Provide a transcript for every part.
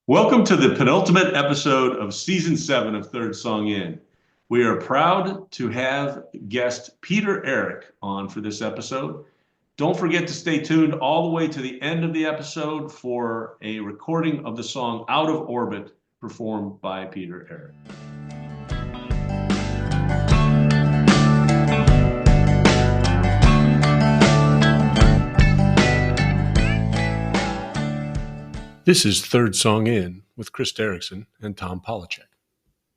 Welcome to the penultimate episode of season 7 of Third Song In. We are proud to have guest Peter Errich on for this episode. Don't forget to stay tuned all the way to the end of the episode for a recording of the song Out of Orbit performed by Peter Errich. This is Third Song In with Chris Derrickson and Tom Polachek.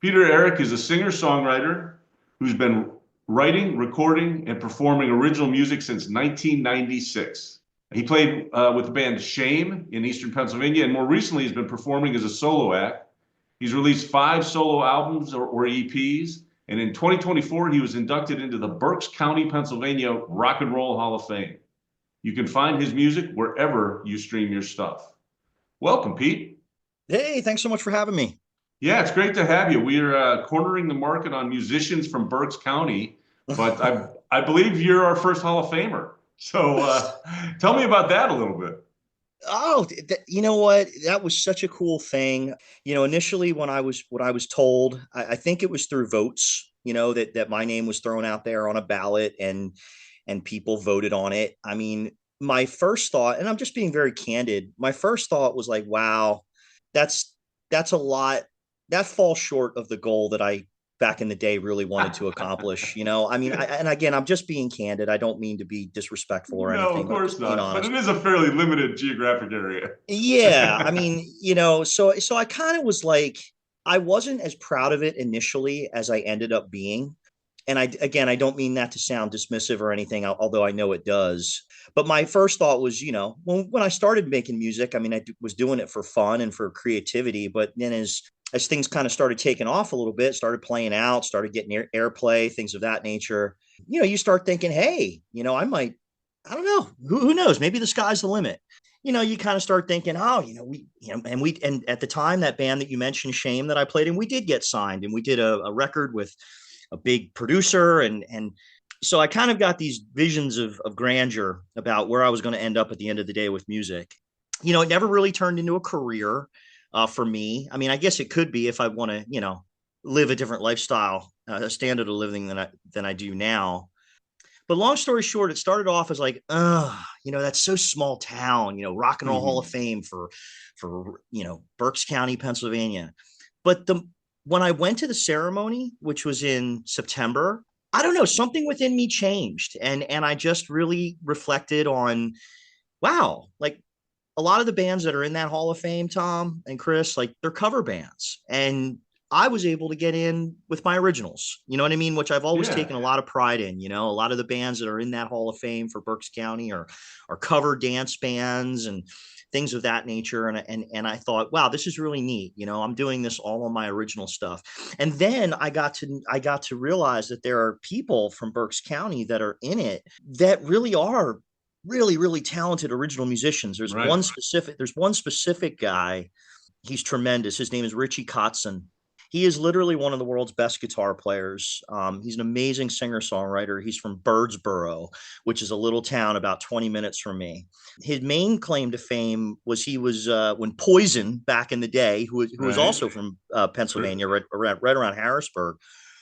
Peter Errich is a singer-songwriter who's been writing, recording, and performing original music since 1996. He played with the band Shame in Eastern Pennsylvania, and more recently he's been performing as a solo act. He's released 5 solo albums or EPs, and in 2024 he was inducted into the Berks County, Pennsylvania Rock and Roll Hall of Fame. You can find his music wherever you stream your stuff. Welcome, Pete. Hey, thanks so much for having me. Yeah, it's great to have you. We're cornering the market on musicians from Berks County, but I believe you're our first Hall of Famer. So tell me about that a little bit. Oh, you know what? That was such a cool thing. Initially when I was told, I think it was through votes, that my name was thrown out there on a ballot and people voted on it. I mean, my first thought, and I'm just being very candid, my first thought was like, wow, that's a lot. That falls short of the goal that I back in the day really wanted to accomplish. I mean, and again, I'm just being candid. I don't mean to be disrespectful or anything. No, of course not. Honest. But it is a fairly limited geographic area. Yeah, I mean, so I kind of was like, I wasn't as proud of it initially as I ended up being. And I don't mean that to sound dismissive or anything, although I know it does. But my first thought was, when I started making music, I mean, I was doing it for fun and for creativity. But then as things kind of started taking off a little bit, started playing out, started getting airplay, things of that nature, you start thinking, hey, I don't know, who knows? Maybe the sky's the limit. You kind of start thinking, oh, and at the time, that band that you mentioned, Shame, that I played in, we did get signed, and we did a record with a big producer. And so I kind of got these visions of grandeur about where I was going to end up at the end of the day with music. It never really turned into a career for me. I mean, I guess it could be if I want to, live a different lifestyle, a standard of living than I do now. But long story short, it started off as like, that's so small town, Rock and Roll Hall of Fame for Berks County, Pennsylvania. But when I went to the ceremony, which was in September, I don't know, something within me changed. And I just really reflected on, wow, like a lot of the bands that are in that Hall of Fame, Tom and Chris, like they're cover bands. And I was able to get in with my originals, you know what I mean? Which I've always taken a lot of pride in. A lot of the bands that are in that Hall of Fame for Berks County are cover dance bands and things of that nature. And I thought, wow, this is really neat. I'm doing this all on my original stuff. And then I got to realize that there are people from Berks County that are in it that really are really, really talented original musicians. There's one specific guy. He's tremendous. His name is Richie Kotzen. He is literally one of the world's best guitar players. He's an amazing singer-songwriter. He's from Birdsboro, which is a little town about 20 minutes from me. His main claim to fame was he was when Poison back in the day, who was also from Pennsylvania, right around Harrisburg.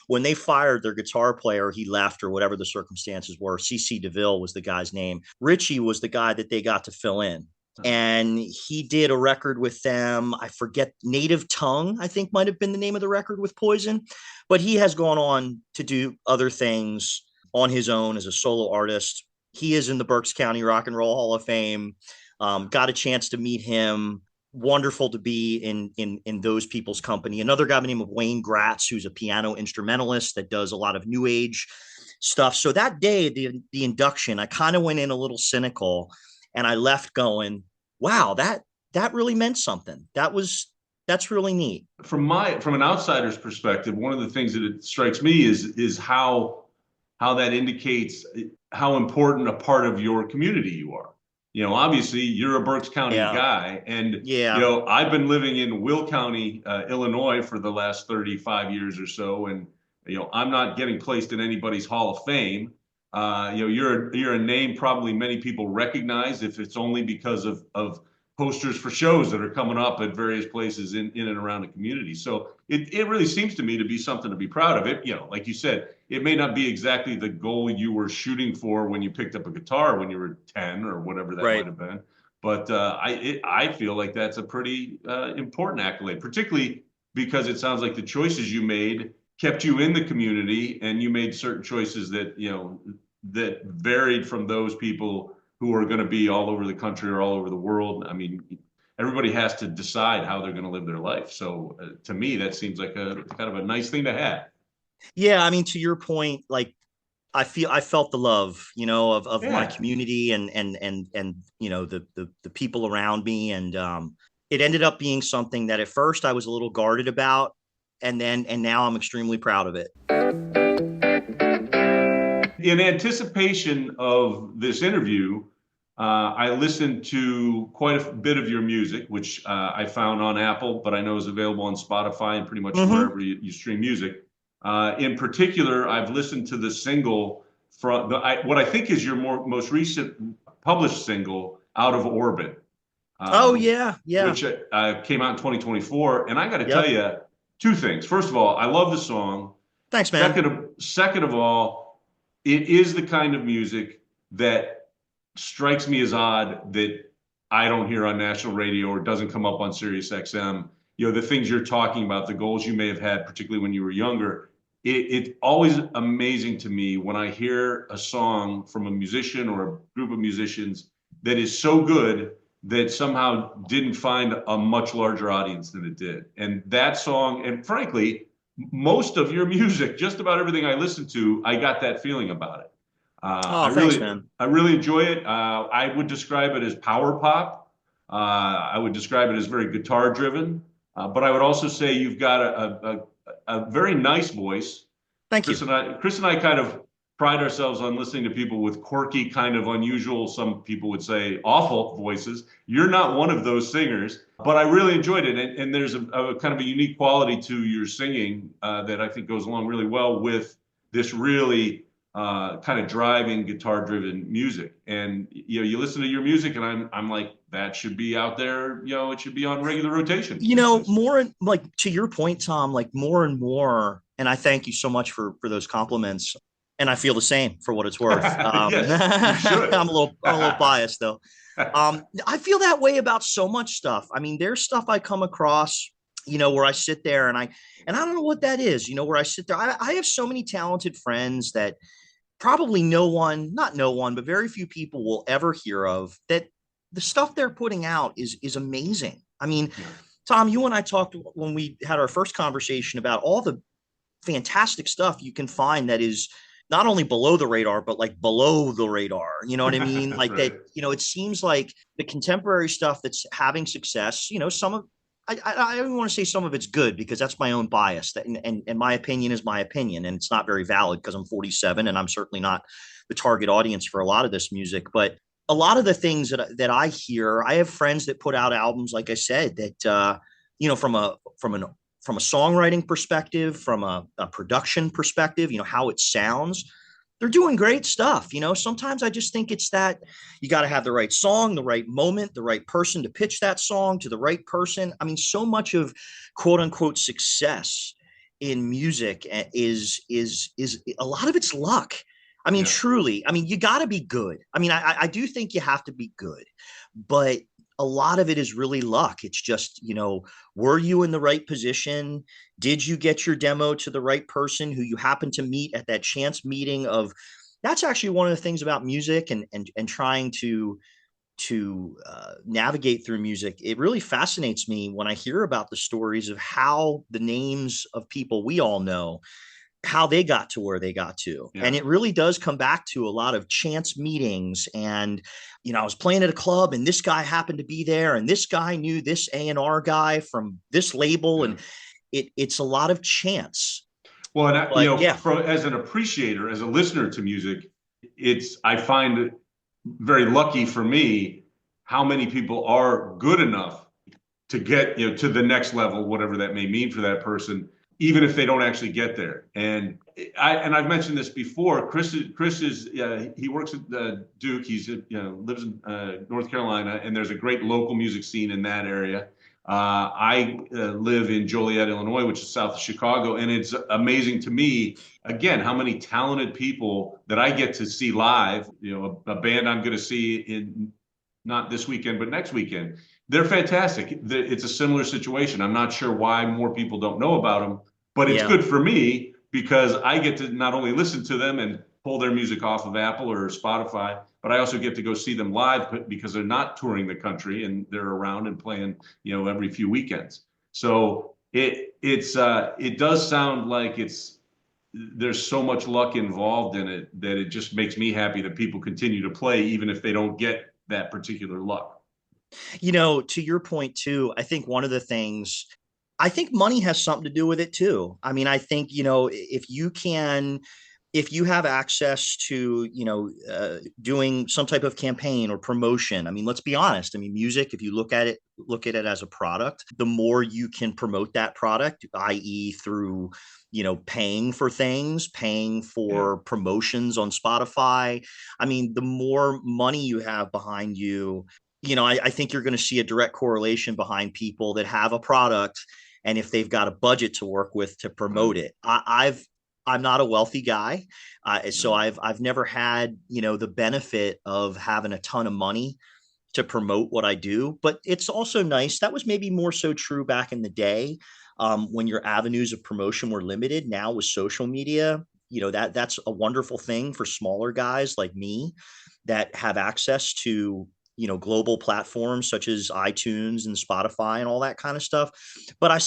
When they fired their guitar player, he left or whatever the circumstances were. C.C. DeVille was the guy's name. Richie was the guy that they got to fill in. And he did a record with them. I forget, Native Tongue, I think might have been the name of the record with Poison. But he has gone on to do other things on his own as a solo artist. He is in the Berks County Rock and Roll Hall of Fame. Got a chance to meet him. Wonderful to be in those people's company. Another guy by the name of Wayne Gratz, who's a piano instrumentalist that does a lot of new age stuff. So that day, the induction, I kind of went in a little cynical. And I left going, wow, that really meant something. That's really neat. From an outsider's perspective, one of the things that it strikes me is how that indicates how important a part of your community you are. Obviously you're a Berks County guy, and I've been living in Will County, Illinois for the last 35 years or so, and I'm not getting placed in anybody's Hall of Fame. You're a name probably many people recognize if it's only because of posters for shows that are coming up at various places in and around the community. So it really seems to me to be something to be proud of. It, like you said, it may not be exactly the goal you were shooting for when you picked up a guitar when you were 10 or whatever that Right. might have been. But I feel like that's a pretty important accolade, particularly because it sounds like the choices you made kept you in the community, and you made certain choices that that varied from those people who are going to be all over the country or all over the world. I mean, everybody has to decide how they're going to live their life. So to me, that seems like a kind of a nice thing to have. Yeah, I mean, to your point, like I felt the love, of my Yeah. community and the people around me, and it ended up being something that at first I was a little guarded about, and now I'm extremely proud of it. In anticipation of this interview, I listened to quite a bit of your music, which I found on Apple, but I know is available on Spotify and pretty much Mm-hmm. wherever you stream music. In particular, I've listened to the single from what I think is your most recent published single, "Out of Orbit," Oh uh, yeah, yeah, which came out in 2024. And I got to tell yep. you two things. First of all, I love the song. Thanks, man. Second of all, it is the kind of music that strikes me as odd that I don't hear on national radio or doesn't come up on Sirius XM. The things you're talking about, the goals you may have had, particularly when you were younger. It's always amazing to me when I hear a song from a musician or a group of musicians that is so good that somehow didn't find a much larger audience than it did. And that song, and frankly, most of your music, just about everything I listened to, I got that feeling about it. Oh, thanks, man. I really enjoy it. I would describe it as power pop. I would describe it as very guitar driven. But I would also say you've got a very nice voice. Thank you. Chris and I kind of pride ourselves on listening to people with quirky, kind of unusual, some people would say awful voices. You're not one of those singers, but I really enjoyed it. And there's a kind of a unique quality to your singing that I think goes along really well with this really kind of driving guitar-driven music. And you listen to your music, and I'm like, that should be out there. It should be on regular rotation. More like to your point, Tom, like more and more, and I thank you so much for those compliments. And I feel the same for what it's worth. Yes, you should. I'm a little biased though. I feel that way about so much stuff. I mean, there's stuff I come across, where I sit there and I don't know what that is, where I sit there. I have so many talented friends that probably not no one, but very few people will ever hear of, that the stuff they're putting out is amazing. I mean, yeah. Tom, you and I talked when we had our first conversation about all the fantastic stuff you can find that is not only below the radar, but like below the radar. You know what I mean? Like right. That, it seems like the contemporary stuff that's having success, some of, I don't want to say some of it's good because that's my own bias, and my opinion is my opinion, and it's not very valid because I'm 47 and I'm certainly not the target audience for a lot of this music. But a lot of the things that I hear, I have friends that put out albums, like I said, that from a songwriting perspective, from a production perspective, how it sounds, they're doing great stuff. Sometimes I just think it's that you got to have the right song, the right moment, the right person to pitch that song to the right person. I mean, so much of quote unquote success in music is a lot of it's luck. I mean, truly, I mean, you got to be good. I mean, I do think you have to be good, but a lot of it is really luck. It's just, were you in the right position? Did you get your demo to the right person who you happen to meet at that chance meeting of? That's actually one of the things about music and trying to navigate through music. It really fascinates me when I hear about the stories of how the names of people we all know, how they got to where they got to. Yeah. And it really does come back to a lot of chance meetings. And, I was playing at a club and this guy happened to be there and this guy knew this A&R guy from this label. Yeah. And it's a lot of chance. Well, and as an appreciator, as a listener to music, I find it very lucky for me how many people are good enough to get, to the next level, whatever that may mean for that person, even if they don't actually get there. And I've mentioned this before. Chris is he works at Duke. He's lives in North Carolina, and there's a great local music scene in that area. I live in Joliet, Illinois, which is south of Chicago, and it's amazing to me, again, how many talented people that I get to see live. A band I'm going to see in not this weekend, but next weekend. They're fantastic. It's a similar situation. I'm not sure why more people don't know about them, but it's good for me because I get to not only listen to them and pull their music off of Apple or Spotify, but I also get to go see them live because they're not touring the country and they're around and playing, every few weekends. So it does sound like there's so much luck involved in it that it just makes me happy that people continue to play even if they don't get that particular luck. To your point too, I think one of the things, I think money has something to do with it too. I mean, I think, if you have access to, doing some type of campaign or promotion, I mean, let's be honest. I mean, music, if you look at it as a product, the more you can promote that product, i.e. through, paying for things, paying for promotions on Spotify. I mean, the more money you have behind you, I think you're going to see a direct correlation behind people that have a product, and if they've got a budget to work with to promote it. I'm not a wealthy guy, so I've never had the benefit of having a ton of money to promote what I do. But it's also nice. That was maybe more so true back in the day, when your avenues of promotion were limited. Now with social media, that's a wonderful thing for smaller guys like me that have access to global platforms such as iTunes and Spotify and all that kind of stuff. But I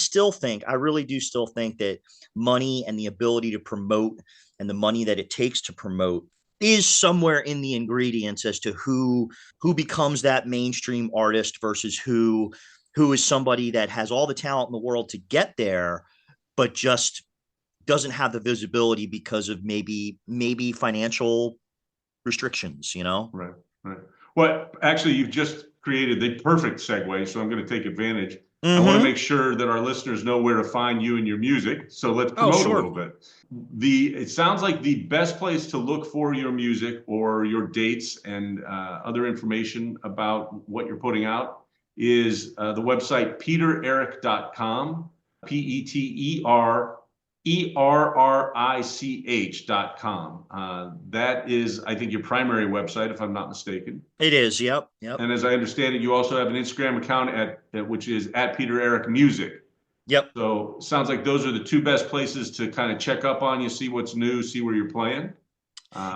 really do still think that money and the ability to promote and the money that it takes to promote is somewhere in the ingredients as to who becomes that mainstream artist versus who is somebody that has all the talent in the world to get there, but just doesn't have the visibility because of maybe financial restrictions, Right. Well, actually, you've just created the perfect segue, so I'm going to take advantage. I want to make sure that our listeners know where to find you and your music. So let's promote a little bit. It sounds like the best place to look for your music or your dates and other information about what you're putting out is the website petererrich.com, PeterRrich.com. That is, I think, your primary website, if I'm not mistaken. It is. Yep. And as I understand it, you also have an Instagram account which is at Peter Errich Music. Yep. So sounds like those are the two best places to kind of check up on you, see what's new, see where you're playing.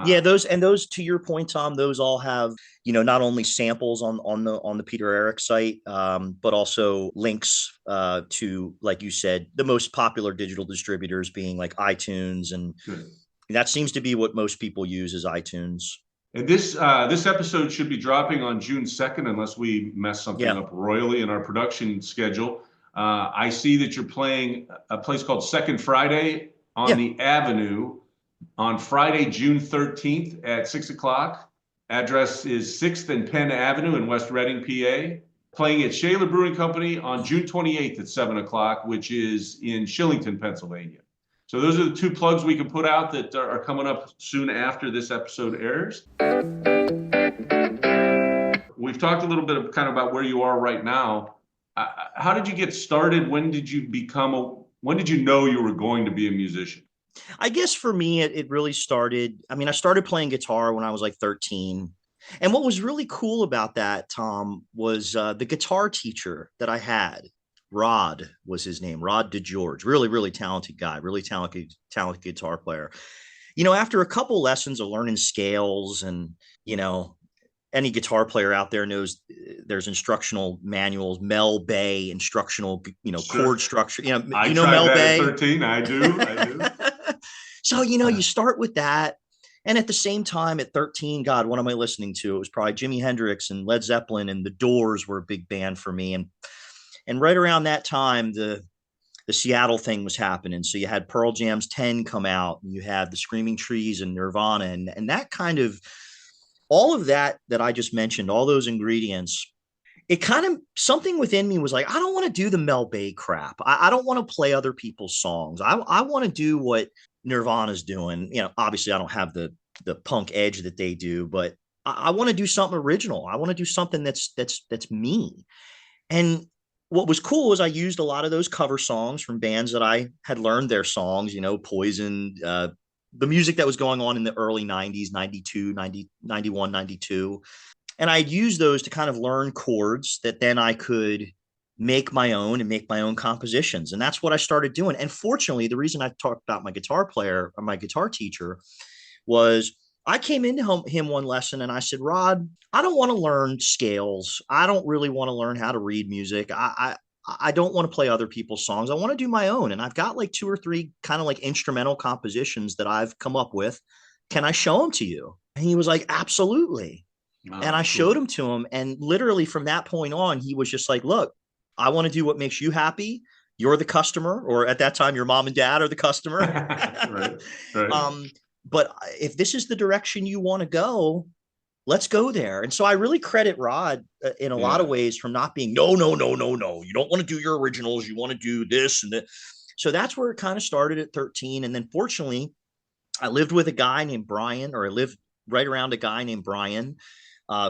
Those to your point, Tom, those all have, not only samples on the Peter Errich site, but also links to, like you said, the most popular digital distributors being like iTunes, and that seems to be what most people use is iTunes. And this episode should be dropping on June 2nd, unless we mess something up royally in our production schedule. I see that you're playing a place called Second Friday on the Avenue on Friday, June 13th at 6 o'clock. Address is 6th and Penn Avenue in West Reading, PA. Playing at Shaler Brewing Company on June 28th at 7 o'clock, which is in Shillington, Pennsylvania. So those are the two plugs we can put out that are coming up soon after this episode airs. We've talked a little bit about where you are right now. How did you get started? When did you know you were going to be a musician? I guess for me, it really started. I mean, I started playing guitar when I was like 13. And what was really cool about that, Tom, was the guitar teacher that I had. Rod was his name, Rod DeGeorge. Really, really talented guy, really talented guitar player. After a couple lessons of learning scales, and, any guitar player out there knows there's instructional manuals, Mel Bay instructional, chord structure. I Mel Bay. At 13. I do. So, you start with that. And at the same time, at 13, God, what am I listening to? It was probably Jimi Hendrix and Led Zeppelin, and the Doors were a big band for me. And right around that time, the Seattle thing was happening. So you had Pearl Jam's 10 come out, and you had the Screaming Trees and Nirvana, and that kind of, all of that I just mentioned, all those ingredients, it kind of, something within me was like, I don't want to do the Mel Bay crap. I don't want to play other people's songs. I want to do what Nirvana's doing. You know, obviously I don't have the punk edge that they do, but I want to do something original. I want to do something that's me. And what was cool is I used a lot of those cover songs from bands that I had learned their songs, you know, Poison, the music that was going on in the early 90s, 92, 90, 91, 92. And I used those to kind of learn chords that then I could make my own and make my own compositions. And that's what I started doing. And fortunately, the reason I talked about my guitar player or my guitar teacher was I came into him one lesson and I said, Rod, I don't want to learn scales. I don't really want to learn how to read music. I don't want to play other people's songs. I want to do my own. And I've got like two or three kind of like instrumental compositions that I've come up with. Can I show them to you? And he was like, absolutely. Oh, and I showed him to him. And literally from that point on, he was just like, look, I want to do what makes you happy. You're the customer, or at that time, your mom and dad are the customer. Right. But if this is the direction you want to go, let's go there. And so I really credit Rod in a lot of ways from not being, no. You don't want to do your originals. You want to do this and that. So that's where it kind of started at 13. And then fortunately, I lived with a guy named Brian, or I lived right around a guy named Brian,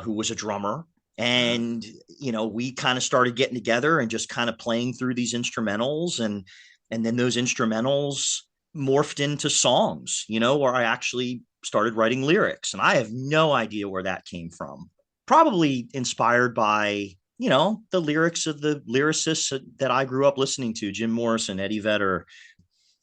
who was a drummer. And, you know, we kind of started getting together and just kind of playing through these instrumentals. And then those instrumentals morphed into songs, you know, where I actually started writing lyrics. And I have no idea where that came from. Probably inspired by, you know, the lyrics of the lyricists that I grew up listening to, Jim Morrison, Eddie Vedder.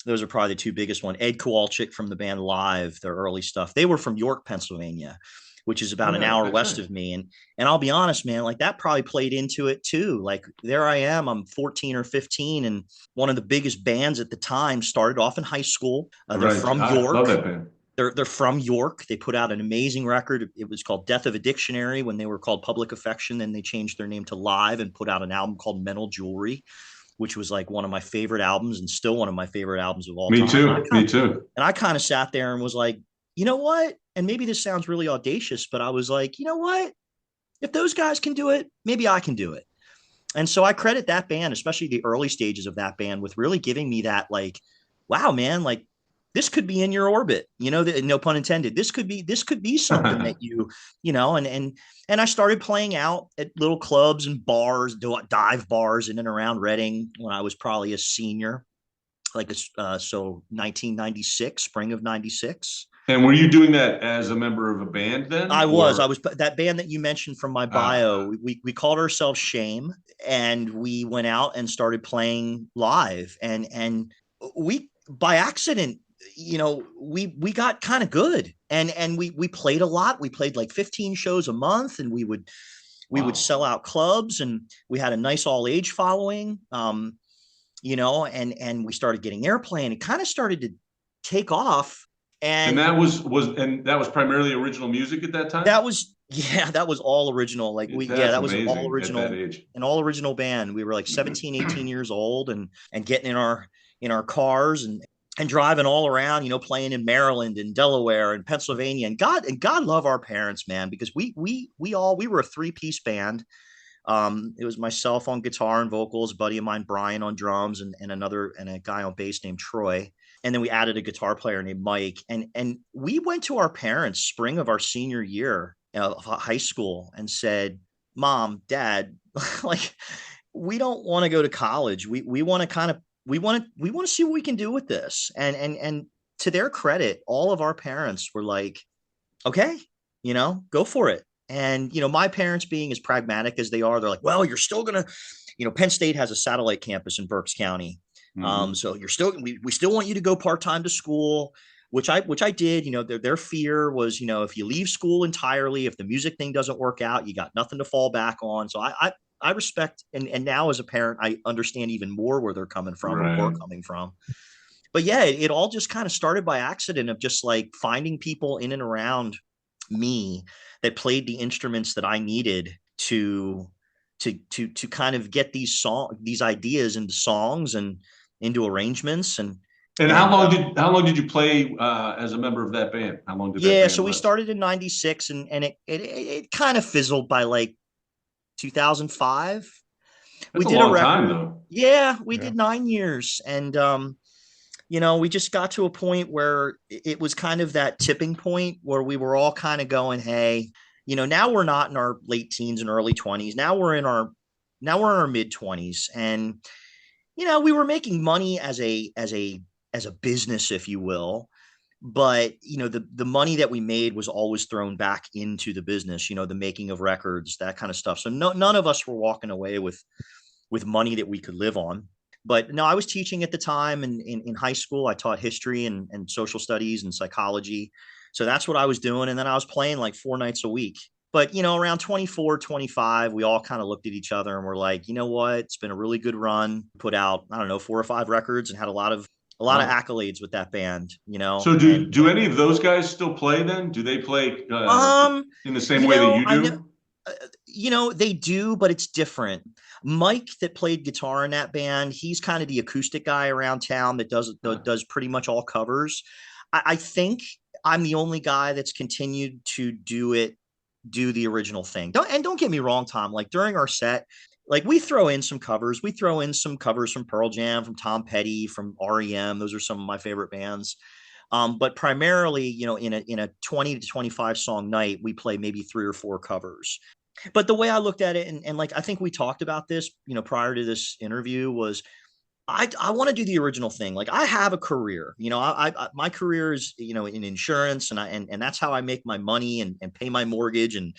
Those are probably the two biggest ones. Ed Kowalczyk from the band Live, their early stuff. They were from York, Pennsylvania, which is about an hour west of me. And I'll be honest, man, like that probably played into it too. Like there I am, I'm 14 or 15. And one of the biggest bands at the time started off in high school. They're from York. Love that band. They're from York. They put out an amazing record. It was called Death of a Dictionary when they were called Public Affection. Then they changed their name to Live and put out an album called Mental Jewelry, which was like one of my favorite albums and still one of my favorite albums of all time. Me too. And I kind of sat there and was like, you know what? And maybe this sounds really audacious, but I was like, you know what? If those guys can do it, maybe I can do it. And so I credit that band, especially the early stages of that band, with really giving me that, like, wow, man, like this could be in your orbit, you know, no pun intended. This could be something that you know, and I started playing out at little clubs and bars, dive bars in and around Reading when I was probably a senior, like so 1996, spring of 96. And were you doing that as a member of a band then? I was that band that you mentioned from my bio. We called ourselves Shame, and we went out and started playing live, and we by accident, you know, we got kind of good, and we played a lot. We played like 15 shows a month, and we would sell out clubs, and we had a nice all age following. You know, and we started getting airplay, and it kind of started to take off. And that was primarily original music at that time? That was all original. Like that was all original, an all original band. We were like 17, 18 years old and getting in our cars and driving all around, you know, playing in Maryland and Delaware and Pennsylvania. And God love our parents, man, because we were a 3-piece band. It was myself on guitar and vocals, a buddy of mine, Brian, on drums, and a guy on bass named Troy. And then we added a guitar player named Mike. And we went to our parents spring of our senior year of high school and said, Mom, Dad, like, we don't want to go to college. We want to see what we can do with this. And to their credit, all of our parents were like, okay, you know, go for it. And, you know, my parents being as pragmatic as they are, they're like, well, you're still going to, you know, Penn State has a satellite campus in Berks County. So you're still, we still want you to go part-time to school, which I did. You know, their fear was, you know, if you leave school entirely, if the music thing doesn't work out, you got nothing to fall back on. So I respect, and now as a parent, I understand even more where they're coming from, right, or we're coming from. But yeah, it all just kind of started by accident of just like finding people in and around me that played the instruments that I needed to kind of get these ideas into songs and into arrangements. And how long did you play as a member of that band? How long did that band so last? We started in 96 and it kind of fizzled by like 2005. We That's a did a long time record. though. Yeah, we Yeah. did 9 years. And, we just got to a point where it was kind of that tipping point where we were all kind of going, hey, now we're not in our late teens and early 20s. Now we're in our mid 20s. And, we were making money as a business, if you will. But the money that we made was always thrown back into the business, the making of records, that kind of stuff. So none of us were walking away with money that we could live on. But no, I was teaching at the time in high school. I taught history and social studies and psychology. So that's what I was doing. And then I was playing like 4 nights a week. But, around 24, 25, we all kind of looked at each other and we're like, you know what? It's been a really good run. Put out, I don't know, 4 or 5 records and had a lot of Wow. accolades with that band, So do and do any of those guys still play then? Do they play um, in the same way that you I know, do? they do, but it's different. Mike, that played guitar in that band, he's kind of the acoustic guy around town that does pretty much all covers. I think I'm the only guy that's continued to do the original thing. Don't get me wrong, Tom. Like during our set, like we throw in some covers. We throw in some covers from Pearl Jam, from Tom Petty, from REM. Those are some of my favorite bands. But primarily, in a 20 to 25 song night, we play maybe 3 or 4 covers. But the way I looked at it, and like I think we talked about this, prior to this interview, was I want to do the original thing. Like I have a career, my career is, in insurance, and that's how I make my money and pay my mortgage and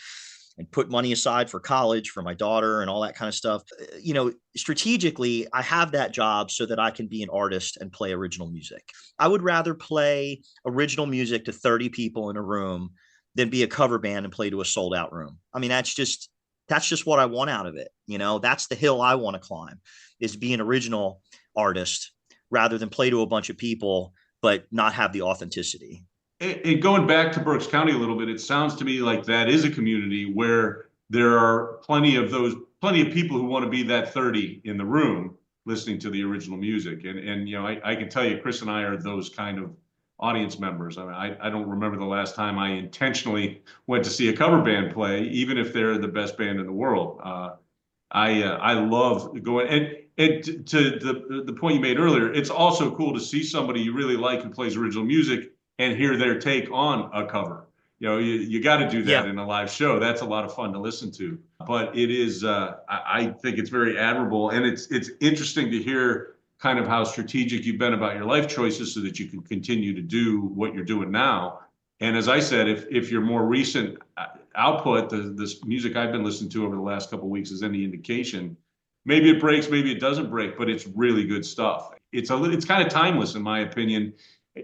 put money aside for college for my daughter and all that kind of stuff. Strategically, I have that job so that I can be an artist and play original music. I would rather play original music to 30 people in a room than be a cover band and play to a sold out room. I mean, that's just what I want out of it. That's the hill I want to climb, is be an original artist rather than play to a bunch of people but not have the authenticity. And going back to Berks County a little bit, it sounds to me like that is a community where there are plenty of people who want to be that 30 in the room listening to the original music. And I can tell you, Chris and I are those kind of audience members. I mean, I don't remember the last time I intentionally went to see a cover band play, even if they're the best band in the world. I love going and to the point you made earlier. It's also cool to see somebody you really like who plays original music and hear their take on a cover. You got to do that Yeah. in a live show. That's a lot of fun to listen to. But it is, I think it's very admirable, and it's interesting to hear kind of how strategic you've been about your life choices so that you can continue to do what you're doing now. And as I said, if your more recent output, this music I've been listening to over the last couple of weeks is any indication, maybe it breaks, maybe it doesn't break, but it's really good stuff. It's kind of timeless in my opinion.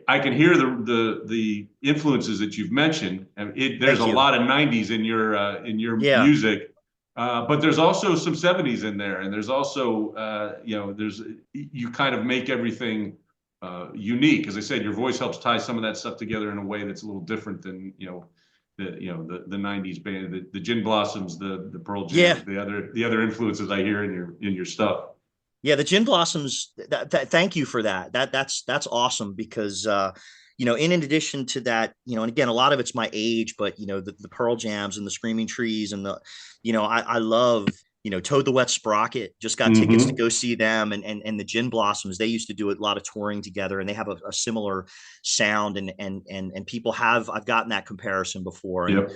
I can hear the influences that you've mentioned. And there's Thank a you. lot of '90s in your Yeah. music, but there's also some '70s in there, and there's also you kind of make everything unique. As I said, your voice helps tie some of that stuff together in a way that's a little different than the '90s band, the Gin Blossoms, the Pearl Yeah. Jams, the other influences I hear in your stuff. Yeah, the Gin Blossoms. Thank you for that. That's awesome because in addition to that, and again, a lot of it's my age, but the Pearl Jams and the Screaming Trees and I love Toad the Wet Sprocket. Just got tickets to Mm-hmm. go see them, and the Gin Blossoms. They used to do a lot of touring together, and they have a similar sound, and people have I've gotten that comparison before, and Yep.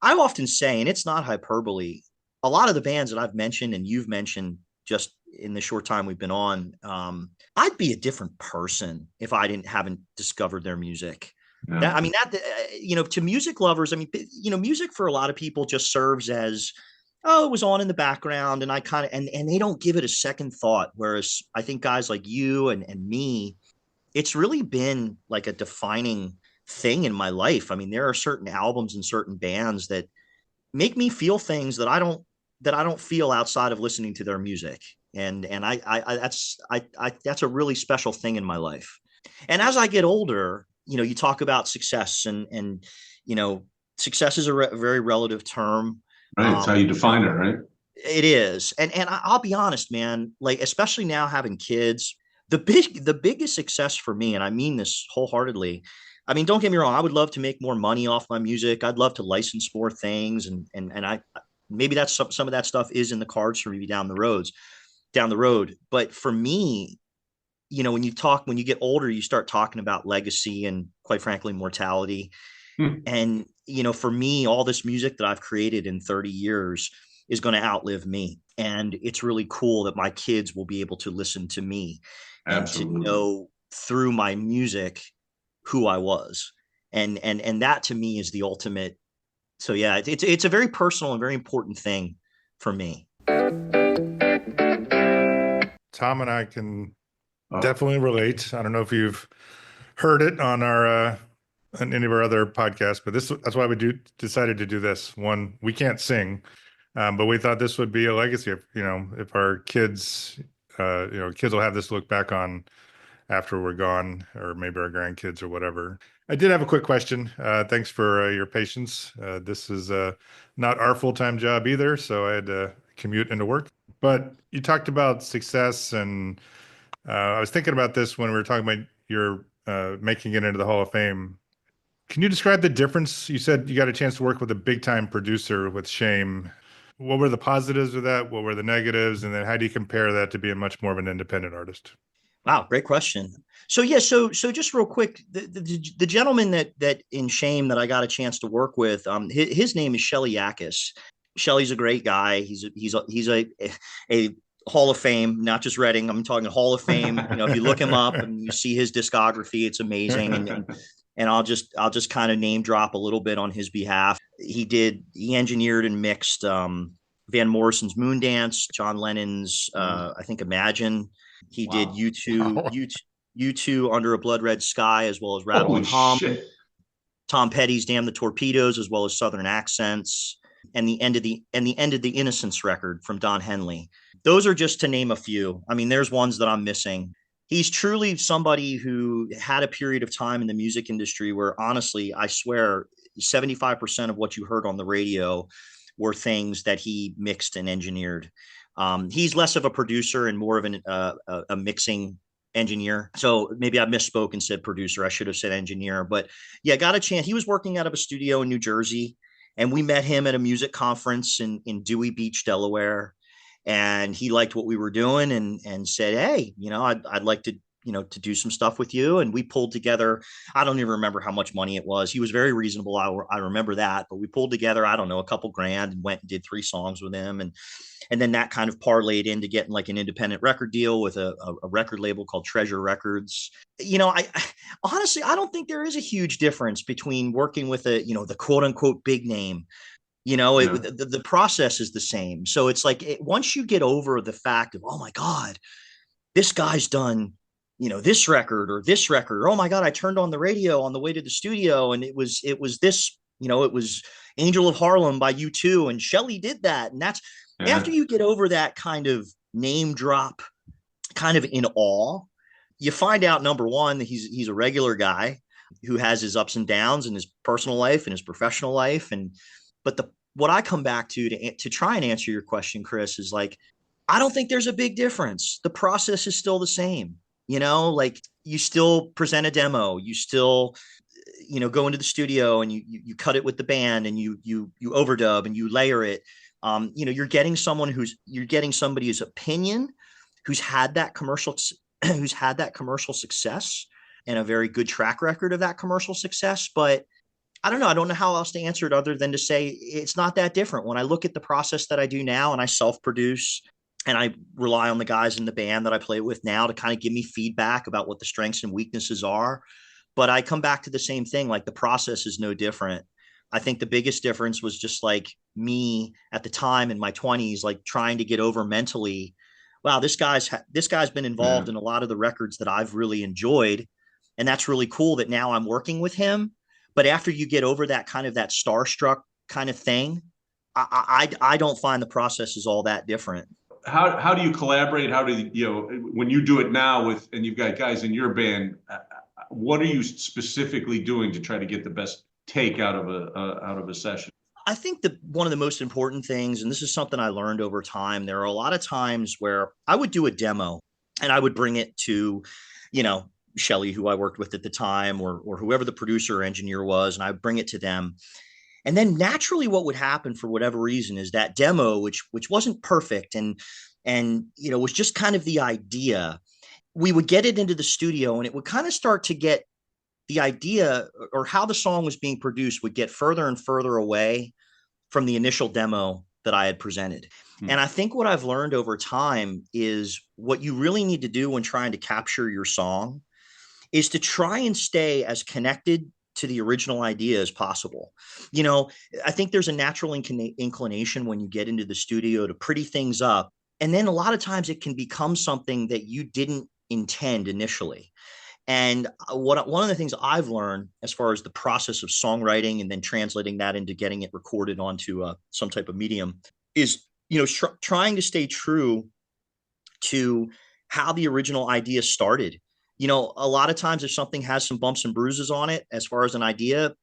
I often say, and it's not hyperbole, a lot of the bands that I've mentioned and you've mentioned just in the short time we've been on, I'd be a different person if I didn't haven't discovered their music. Yeah. That I mean that to music lovers, I mean music for a lot of people just serves as, oh, it was on in the background and I kind of and they don't give it a second thought. Whereas I think guys like you and me, it's really been like a defining thing in my life. I mean, there are certain albums and certain bands that make me feel things that I don't feel outside of listening to their music. And that's a really special thing in my life. And as I get older, you talk about success and success is a very relative term. Right. It's how you define it, right? It is. And I'll be honest, man, like especially now having kids, the biggest success for me, and I mean this wholeheartedly. I mean, don't get me wrong, I would love to make more money off my music. I'd love to license more things and maybe that's some of that stuff is in the cards for me down the road. But for me, when you get older, you start talking about legacy and, quite frankly, mortality. Hmm. And, for me, all this music that I've created in 30 years is going to outlive me. And it's really cool that my kids will be able to listen to me and to Absolutely. know through my music who I was. And that to me is the ultimate. So yeah, it's a very personal and very important thing for me. Tom and I can Oh, definitely relate. I don't know if you've heard it on our on any of our other podcasts, but that's why we decided to do this. One, we can't sing, but we thought this would be a legacy. If our kids, kids will have this to look back on after we're gone, or maybe our grandkids or whatever. I did have a quick question. Thanks for your patience. This is not our full-time job either, so I had to commute into work. But you talked about success, and I was thinking about this when we were talking about your making it into the Hall of Fame. Can you describe the difference? You said you got a chance to work with a big-time producer with Shame. What were the positives of that? What were the negatives? And then how do you compare that to being much more of an independent artist? Wow, great question. So yeah, so just real quick, the gentleman that in Shame that I got a chance to work with, his name is Shelly Yakis. Shelly's a great guy. He's a Hall of Fame, not just Reading. I'm talking Hall of Fame. If you look him up and you see his discography, it's amazing. And I'll just kind of name drop a little bit on his behalf. He engineered and mixed Van Morrison's Moondance, John Lennon's I think Imagine. He did wow. U2, Wow. U2 Under a Blood Red Sky, as well as Rattle Holy and Hum. shit. Tom Petty's Damn the Torpedoes, as well as Southern Accents, and the Innocence record from Don Henley. Those are just to name a few. I mean, there's ones that I'm missing. He's truly somebody who had a period of time in the music industry where, honestly, I swear, 75% of what you heard on the radio were things that he mixed and engineered. He's less of a producer and more of a mixing engineer. So maybe I misspoke and said producer. I should have said engineer. But yeah, got a chance. He was working out of a studio in New Jersey, and we met him at a music conference in Dewey Beach, Delaware. And he liked what we were doing and said, "Hey, I'd like to do some stuff with you." And we pulled together. I don't even remember how much money it was. He was very reasonable. I remember that, but we pulled together, I don't know, a couple grand and went and did 3 songs with him. And then that kind of parlayed into getting like an independent record deal with a record label called Treasure Records. I honestly, I don't think there is a huge difference between working with the quote unquote big name. Yeah. The process is the same. So it's like once you get over the fact of, oh my God, this guy's done, this record or this record, or oh my God, I turned on the radio on the way to the studio and it was this, it was Angel of Harlem by U2 and Shelly did that. And that's after Yeah. you get over that kind of name drop, kind of in awe, you find out, number one, that he's a regular guy who has his ups and downs in his personal life and his professional life. But what I come back to try and answer your question, Chris, is like, I don't think there's a big difference. The process is still the same. Like you still present a demo, you still, go into the studio and you cut it with the band and you overdub and you layer it. You're getting somebody's opinion who's had that commercial who's had that commercial success and a very good track record of that commercial success. But I don't know. I don't know how else to answer it other than to say it's not that different. When I look at the process that I do now and I self-produce and I rely on the guys in the band that I play with now to kind of give me feedback about what the strengths and weaknesses are. But I come back to the same thing. Like the process is no different. I think the biggest difference was just like me at the time in my 20s, like trying to get over mentally, wow, this guy's been Yeah. involved in a lot of the records that I've really enjoyed. And that's really cool that now I'm working with him. But after you get over that starstruck kind of thing, I don't find the process is all that different. How do you collaborate? How do when you do it now and you've got guys in your band, what are you specifically doing to try to get the best take out of a session? I think that one of the most important things, and this is something I learned over time, there are a lot of times where I would do a demo and I would bring it to, you know, Shelly, who I worked with at the time, or whoever the producer or engineer was, and I would bring it to them. And then naturally what would happen for whatever reason is that demo, which wasn't perfect and was just kind of the idea, we would get it into the studio and it would kind of start to get the idea or how the song was being produced would get further and further away from the initial demo that I had presented. And I think what I've learned over time is what you really need to do when trying to capture your song is to try and stay as connected to the original idea as possible. I think there's a natural inclination when you get into the studio to pretty things up. And then a lot of times it can become something that you didn't intend initially. And one of the things I've learned as far as the process of songwriting and then translating that into getting it recorded onto some type of medium is, trying to stay true to how the original idea started. A lot of times if something has some bumps and bruises on it, as far as an idea,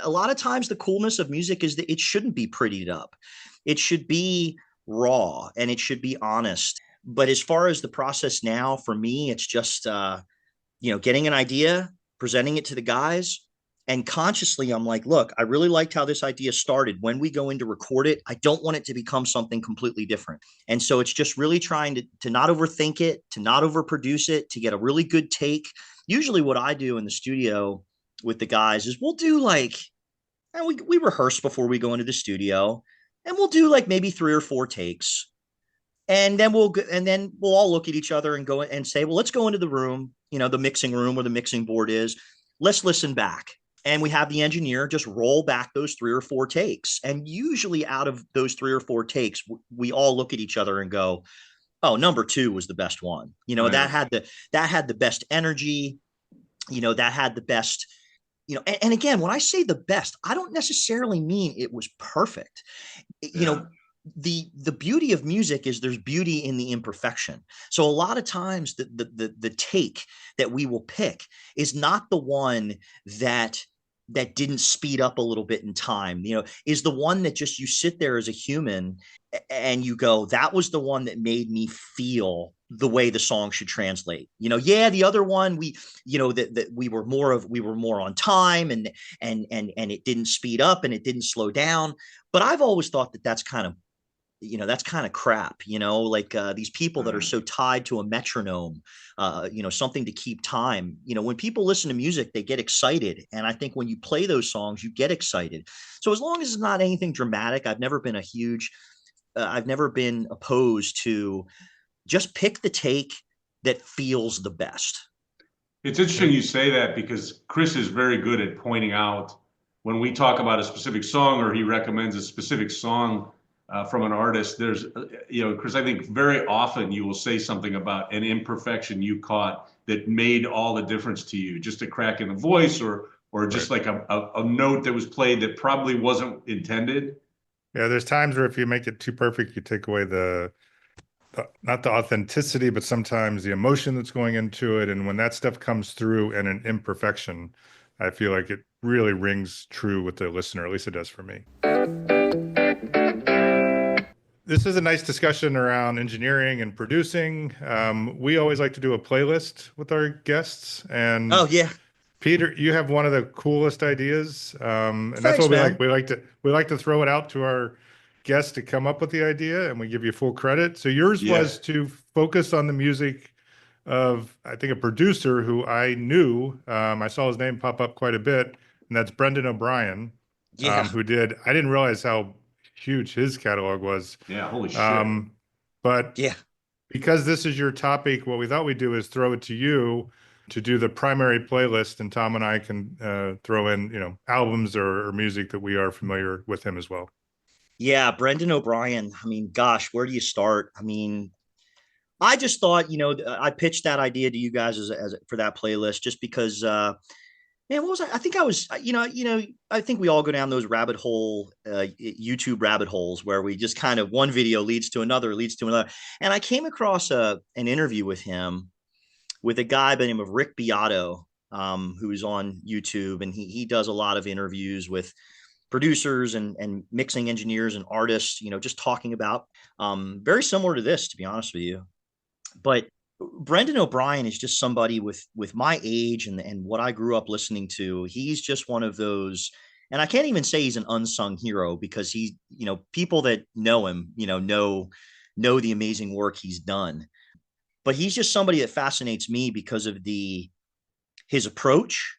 a lot of times the coolness of music is that it shouldn't be prettied up. It should be raw and it should be honest. But as far as the process now, for me, it's just, getting an idea, presenting it to the guys. And consciously, I'm like, look, I really liked how this idea started. When we go in to record it, I don't want it to become something completely different. And so it's just really trying to not overthink it, to not overproduce it, to get a really good take. Usually what I do in the studio with the guys is we'll do and we rehearse before we go into the studio, and we'll do maybe 3 or 4 takes. And then we'll all look at each other and go and say, well, let's go into the room, the mixing room where the mixing board is. Let's listen back. And we have the engineer just roll back those 3 or 4 takes. And usually out of those 3 or 4 takes, we all look at each other and go, oh, number 2 was the best one. Right. that had the best energy, that had the best, and again, when I say the best, I don't necessarily mean it was perfect. Yeah. The beauty of music is there's beauty in the imperfection. So a lot of times the take that we will pick is not the one that didn't speed up a little bit in time, is the one that just you sit there as a human and you go, that was the one that made me feel the way the song should translate. The other one, that we were more on time and it didn't speed up and it didn't slow down. But I've always thought that that's kind of crap, these people that are so tied to a metronome, something to keep time. When people listen to music, they get excited. And I think when you play those songs, you get excited. So as long as it's not anything dramatic, I've never been opposed to just pick the take that feels the best. It's interesting you say that because Chris is very good at pointing out when we talk about a specific song or he recommends a specific song from an artist, there's, Chris, I think very often you will say something about an imperfection you caught that made all the difference to you, just a crack in the voice or just right. Like a note that was played that probably wasn't intended. Yeah, there's times where if you make it too perfect, you take away not the authenticity, but sometimes the emotion that's going into it. And when that stuff comes through in an imperfection, I feel like it really rings true with the listener, at least it does for me. This is a nice discussion around engineering and producing. We always like to do a playlist with our guests. And oh yeah, Peter, you have one of the coolest ideas, and Thanks, that's what we man. like. We like to throw it out to our guests to come up with the idea, and we give you full credit. So yours was to focus on the music of, I think, a producer who I knew. I saw his name pop up quite a bit, and that's Brendan O'Brien. Who did. I didn't realize how huge his catalog was. Yeah, holy shit. But yeah, because this is your topic, what we thought we'd do is throw it to you to do the primary playlist, and Tom and I can throw in, albums or music that we are familiar with him as well. Yeah, Brendan O'Brien. I mean, gosh, where do you start? I mean, I just thought, I pitched that idea to you guys as for that playlist just because man, what was I think I was, I think we all go down those rabbit hole, YouTube rabbit holes where we just kind of one video leads to another. And I came across an interview with him with a guy by the name of Rick Beato, who's on YouTube. And he does a lot of interviews with producers and mixing engineers and artists, just talking about very similar to this, to be honest with you. But Brendan O'Brien is just somebody with my age and what I grew up listening to. He's just one of those And I can't even say he's an unsung hero because people that know him, know the amazing work he's done. But he's just somebody that fascinates me because of his approach.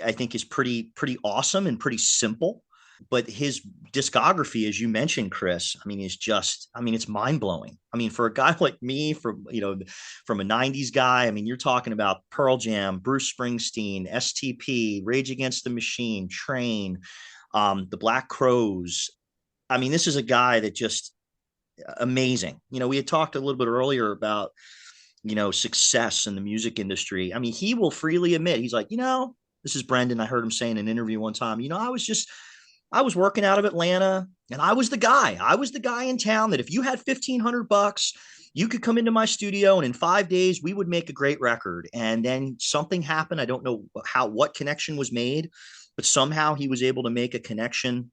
I think is pretty awesome and pretty simple. But his discography, as you mentioned, Chris, I mean, it's mind blowing. I mean, for a guy like me, from a '90s guy, I mean, you're talking about Pearl Jam, Bruce Springsteen, STP, Rage Against the Machine, Train, the Black Crowes. I mean, this is a guy that just amazing. We had talked a little bit earlier about success in the music industry. I mean, he will freely admit, he's like, this is Brendan. I heard him say in an interview one time, I was working out of Atlanta and I was the guy. I was the guy in town that if you had $1,500, you could come into my studio and in 5 days we would make a great record. And then something happened. I don't know what connection was made, but somehow he was able to make a connection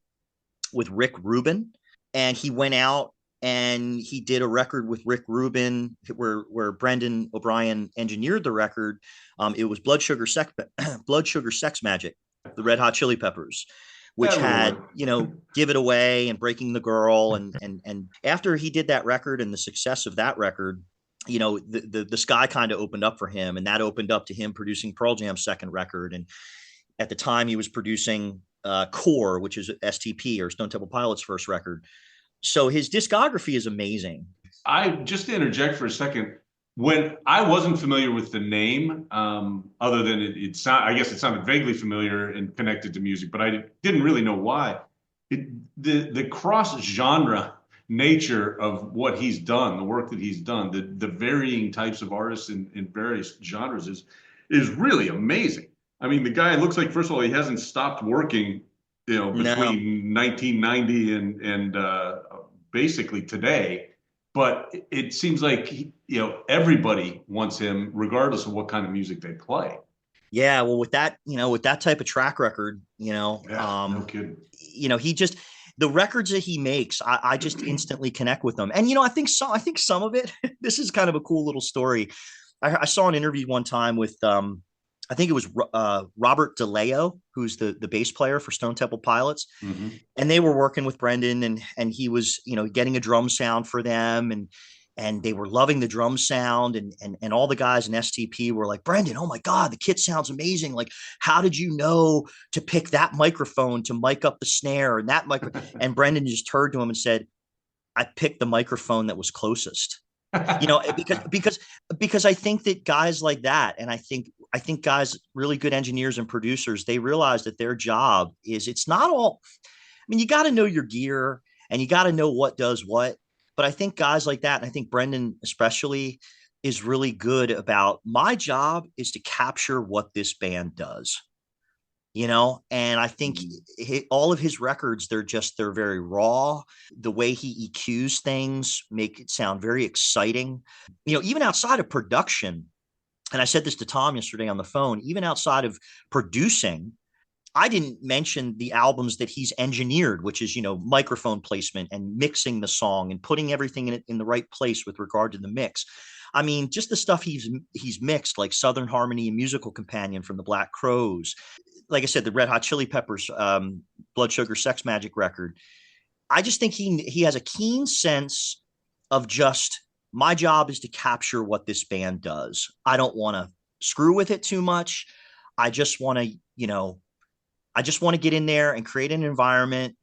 with Rick Rubin. And he went out and he did a record with Rick Rubin where Brendan O'Brien engineered the record. It was Blood Sugar Sex Magic, the Red Hot Chili Peppers, which had, Give It Away and Breaking the Girl. And after he did that record and the success of that record, the sky kind of opened up for him, and that opened up to him producing Pearl Jam's second record. And at the time he was producing Core, which is STP or Stone Temple Pilots' first record. So his discography is amazing. I just to interject for a second. When I wasn't familiar with the name, other than I guess it sounded vaguely familiar and connected to music, but I didn't really know why. The cross genre nature of what he's done, the work that he's done, the varying types of artists in various genres is really amazing. I mean, the guy looks like, first of all, he hasn't stopped working, between 1990 and basically today. But it seems like, everybody wants him regardless of what kind of music they play. Yeah. Well, with that type of track record, no kidding. He just, the records that he makes, I just instantly connect with them. And, I think some of it, this is kind of a cool little story. I saw an interview one time with, I think it was Robert DeLeo, who's the bass player for Stone Temple Pilots. Mm-hmm. And they were working with Brendan and he was, getting a drum sound for them. And they were loving the drum sound and all the guys in STP were like, Brendan, oh my God, the kit sounds amazing. Like, how did you know to pick that microphone to mic up the snare and that microphone? And Brendan just turned to him and said, I picked the microphone that was closest. Because I think that guys like that, and I think guys, really good engineers and producers, they realize that their job is, it's not all, I mean, you got to know your gear and you got to know what does what. But I think guys like that, and I think Brendan especially, is really good about, my job is to capture what this band does. And I think all of his records, they're very raw. The way he EQs things make it sound very exciting. Even outside of production, and I said this to Tom yesterday on the phone, even outside of producing, I didn't mention the albums that he's engineered, which is, microphone placement and mixing the song and putting everything in the right place with regard to the mix. I mean, just the stuff he's mixed, like Southern Harmony and Musical Companion from the Black Crowes. Like I said, the Red Hot Chili Peppers, Blood Sugar Sex Magic record. I just think he has a keen sense of just, my job is to capture what this band does. I don't want to screw with it too much. I just want to get in there and create an environment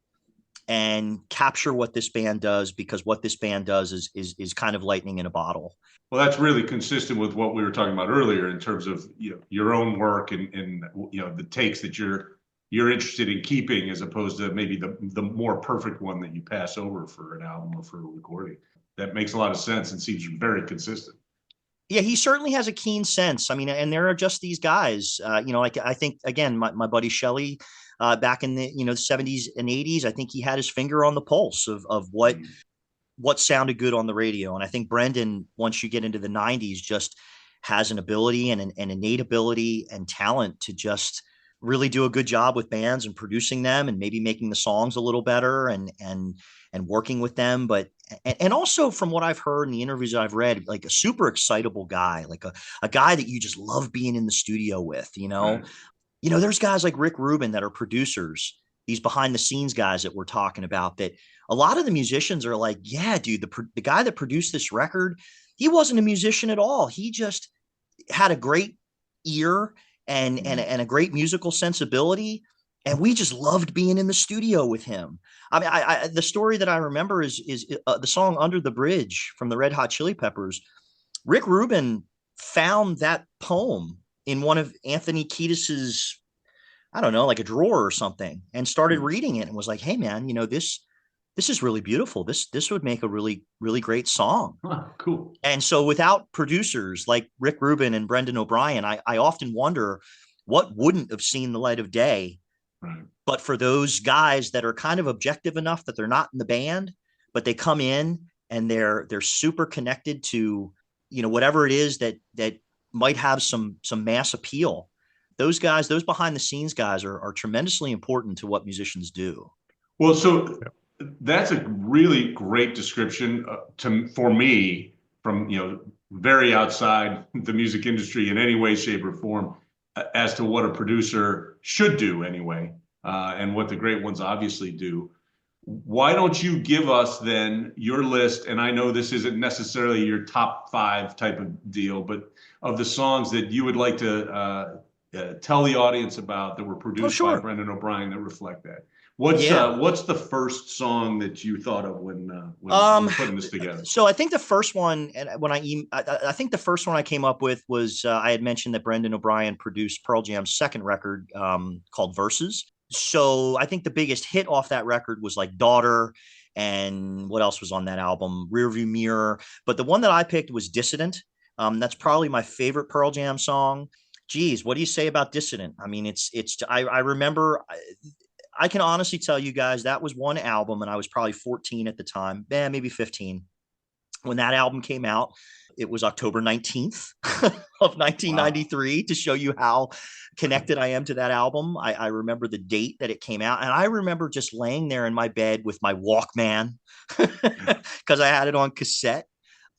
and capture what this band does, because what this band does is kind of lightning in a bottle. Well, that's really consistent with what we were talking about earlier in terms of your own work and the takes that you're interested in keeping, as opposed to maybe the more perfect one that you pass over for an album or for a recording. That makes a lot of sense and seems very consistent. Yeah, he certainly has a keen sense. I mean, and there are just these guys, like I think, again, my buddy Shelley, back in the 70s and 80s, I think he had his finger on the pulse of what sounded good on the radio. And I think Brendan, once you get into the 90s, just has an ability and an innate ability and talent to just really do a good job with bands and producing them and maybe making the songs a little better and working with them. But and also, from what I've heard in the interviews that I've read, like a super excitable guy, like a guy that you just love being in the studio with, Right. There's guys like Rick Rubin that are producers these behind the scenes guys that we're talking about, that a lot of the musicians are like, yeah, dude, the guy that produced this record, he wasn't a musician at all. He just had a great ear and a great musical sensibility. And we just loved being in the studio with him. I mean, the story that I remember is the song "Under the Bridge" from the Red Hot Chili Peppers. Rick Rubin found that poem in one of Anthony Kiedis's, I don't know, like a drawer or something, and started reading it and was like, "Hey, man, this is really beautiful. This would make a really, really great song." Huh, cool. And so without producers like Rick Rubin and Brendan O'Brien, I often wonder what wouldn't have seen the light of day. Right. But for those guys that are kind of objective enough that they're not in the band, but they come in and they're super connected to, whatever it is that might have some mass appeal. Those guys, those behind the scenes guys are tremendously important to what musicians do. Well, so that's a really great description for me from, very outside the music industry in any way, shape, or form as to what a producer should do anyway, and what the great ones obviously do. Why don't you give us then your list? And I know this isn't necessarily your top 5 type of deal, but of the songs that you would like to tell the audience about that were produced by Brendan O'Brien that reflect that. What's the first song that you thought of when putting this together? So I think the first one, and I think the first one I came up with was I had mentioned that Brendan O'Brien produced Pearl Jam's second record called Versus. So I think the biggest hit off that record was like Daughter, and what else was on that album? Rearview Mirror. But the one that I picked was Dissident. That's probably my favorite Pearl Jam song. Geez, what do you say about Dissident? I mean, I remember. I can honestly tell you guys that was one album, and I was probably 14 at the time, maybe 15. When that album came out, it was October 19th of 1993. Wow. To show you how connected I am to that album. I remember the date that it came out, and I remember just laying there in my bed with my Walkman because I had it on cassette,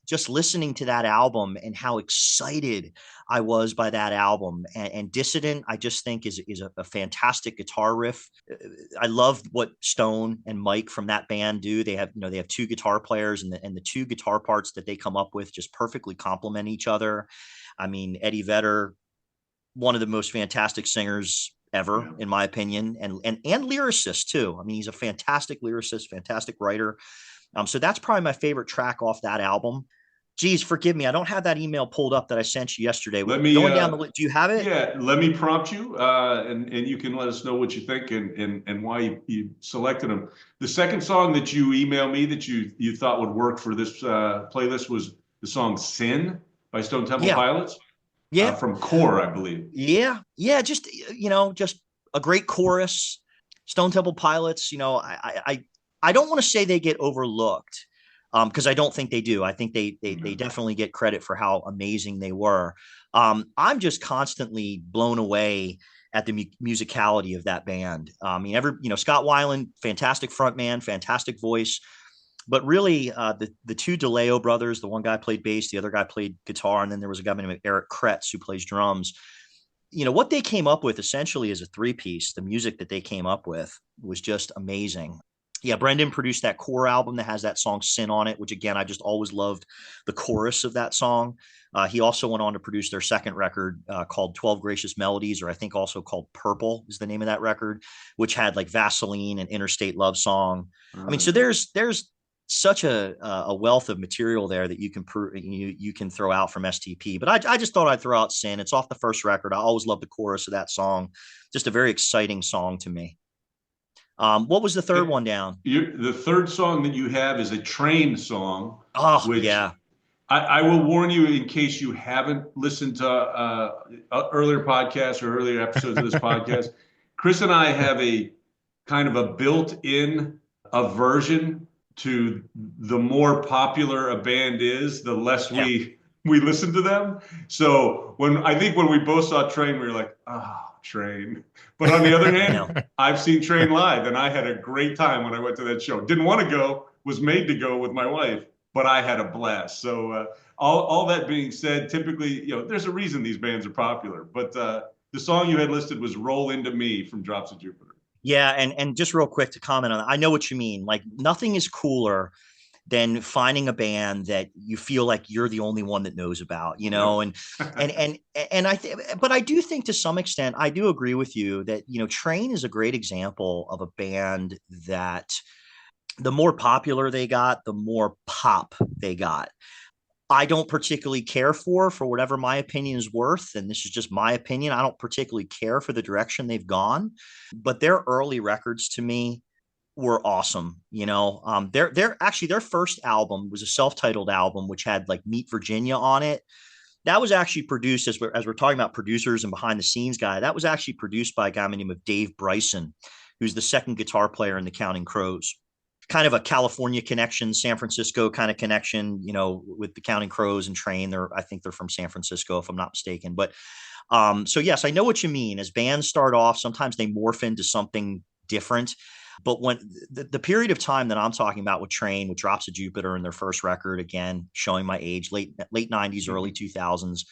just listening to that album and how excited I was by that album. And Dissident, I just think is a fantastic guitar riff. I love what Stone and Mike from that band do. They have 2 guitar players, and the 2 guitar parts that they come up with just perfectly complement each other. I mean, Eddie Vedder, one of the most fantastic singers ever, in my opinion, and lyricist too. I mean, he's a fantastic lyricist, fantastic writer. So that's probably my favorite track off that album. Geez, forgive me. I don't have that email pulled up that I sent you yesterday. Going down the list. Do you have it? Yeah, let me prompt you, and you can let us know what you think and why you selected them. The second song that you emailed me that you thought would work for this playlist was the song "Sin" by Stone Temple Pilots. Yeah, from Core, I believe. Yeah, just a great chorus. Stone Temple Pilots. I don't want to say they get overlooked, because I don't think they do. I think they definitely get credit for how amazing they were. I'm just constantly blown away at the musicality of that band. I mean, Scott Weiland, fantastic frontman, fantastic voice, but really the 2 DeLeo brothers, the one guy played bass, the other guy played guitar, and then there was a guy named Errich Kretz who plays drums. What they came up with essentially as a 3-piece, the music that they came up with was just amazing. Yeah, Brendan produced that Core album that has that song "Sin" on it, which again, I just always loved the chorus of that song. He also went on to produce their second record called 12 Gracious Melodies, or I think also called Purple is the name of that record, which had like Vaseline and Interstate Love Song. I mean, so there's such a wealth of material there that you can throw out from STP. But I just thought I'd throw out "Sin." It's off the first record. I always loved the chorus of that song. Just a very exciting song to me. What was the third one down? The third song that you have is a Train song. Oh, yeah. I will warn you, in case you haven't listened to earlier podcasts or earlier episodes of this podcast, Chris and I have a kind of a built-in aversion to the more popular a band is, the less we listen to them. So when we both saw Train, we were like, Train. But on the other hand, I've seen Train live, and I had a great time when I went to that show. Didn't want to go, was made to go with my wife, but I had a blast. So all that being said, typically, there's a reason these bands are popular. But the song you had listed was "Roll Into Me" from Drops of Jupiter. Yeah, and just real quick to comment on that, I know what you mean. Like nothing is cooler than finding a band that you feel like you're the only one that knows about, you know, Yep. and but I do think to some extent, I do agree with you that, you know, Train is a great example of a band that the more popular they got, the more pop they got. I don't particularly care for whatever my opinion is worth, and this is just my opinion. I don't particularly care for the direction they've gone, but their early records to me were awesome. You know, their actually their first album was a self-titled album which had like Meet Virginia on it. That was actually produced as we're talking about producers and behind the scenes guy. That was actually produced by a guy by the name of Dave Bryson, who's the second guitar player in the Counting Crows. Kind of a California connection, San Francisco kind of connection, you know, with the Counting Crows and Train. I think they're from San Francisco, if I'm not mistaken. But so yes, I know what you mean. As bands start off, sometimes they morph into something different. But when the period of time that I'm talking about with Train, with Drops of Jupiter and their first record, again, showing my age, late 90s, early 2000s,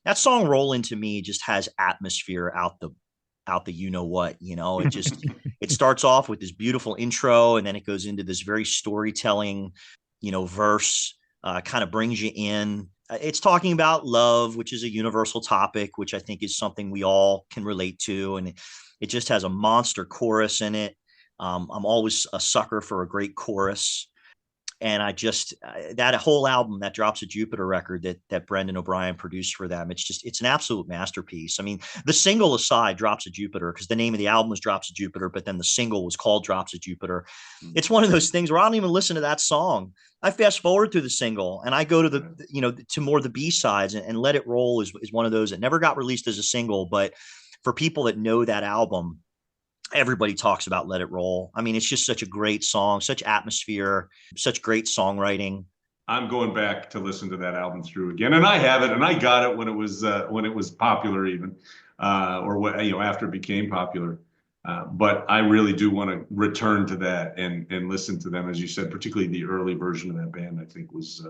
that song Roll Into Me just has atmosphere out the you know what, you know, it just it starts off with this beautiful intro and then it goes into this very storytelling, you know, verse, kind of brings you in. It's talking about love, which is a universal topic, which I think is something we all can relate to. And it just has a monster chorus in it. I'm always a sucker for a great chorus. And I just that whole album, that Drops of Jupiter record that Brendan O'Brien produced for them, it's an absolute masterpiece. I mean, the single aside, Drops of Jupiter, because the name of the album was Drops of Jupiter, but then the single was called Drops of Jupiter. It's one of those things where I don't even listen to that song. I fast forward through the single and I go to the, you know, to more the B sides, and Let It Roll is one of those that never got released as a single, but for people that know that album, everybody talks about Let It Roll. I mean, it's just such a great song, such atmosphere, such great songwriting. I'm going back to listen to that album through again, and I have it, and I got it when it was popular, even or what, you know, after it became popular. But I really do want to return to that and listen to them, as you said, particularly the early version of that band. I think was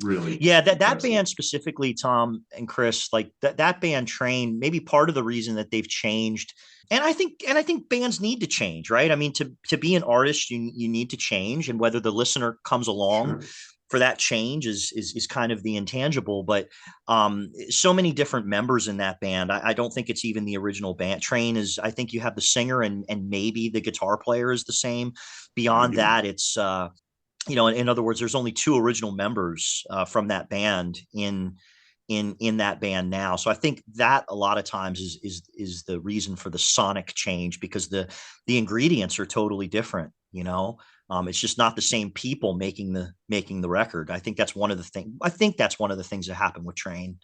really Yeah, that impressive. band specifically, Tom and Chris, like that band Train, maybe part of the reason that they've changed. And I think bands need to change, right? I mean, to be an artist, you need to change, and whether the listener comes along Sure. for that change is kind of the intangible. But so many different members in that band. I don't think it's even the original band. Train is, I think you have the singer and maybe the guitar player is the same. Beyond Maybe. that, it's you know, in other words, there's only two original members from that band in that band now. So I think that a lot of times is the reason for the sonic change, because the ingredients are totally different. You know, it's just not the same people making the record. I think that's one of the things. I think that's one of the things that happened with Train.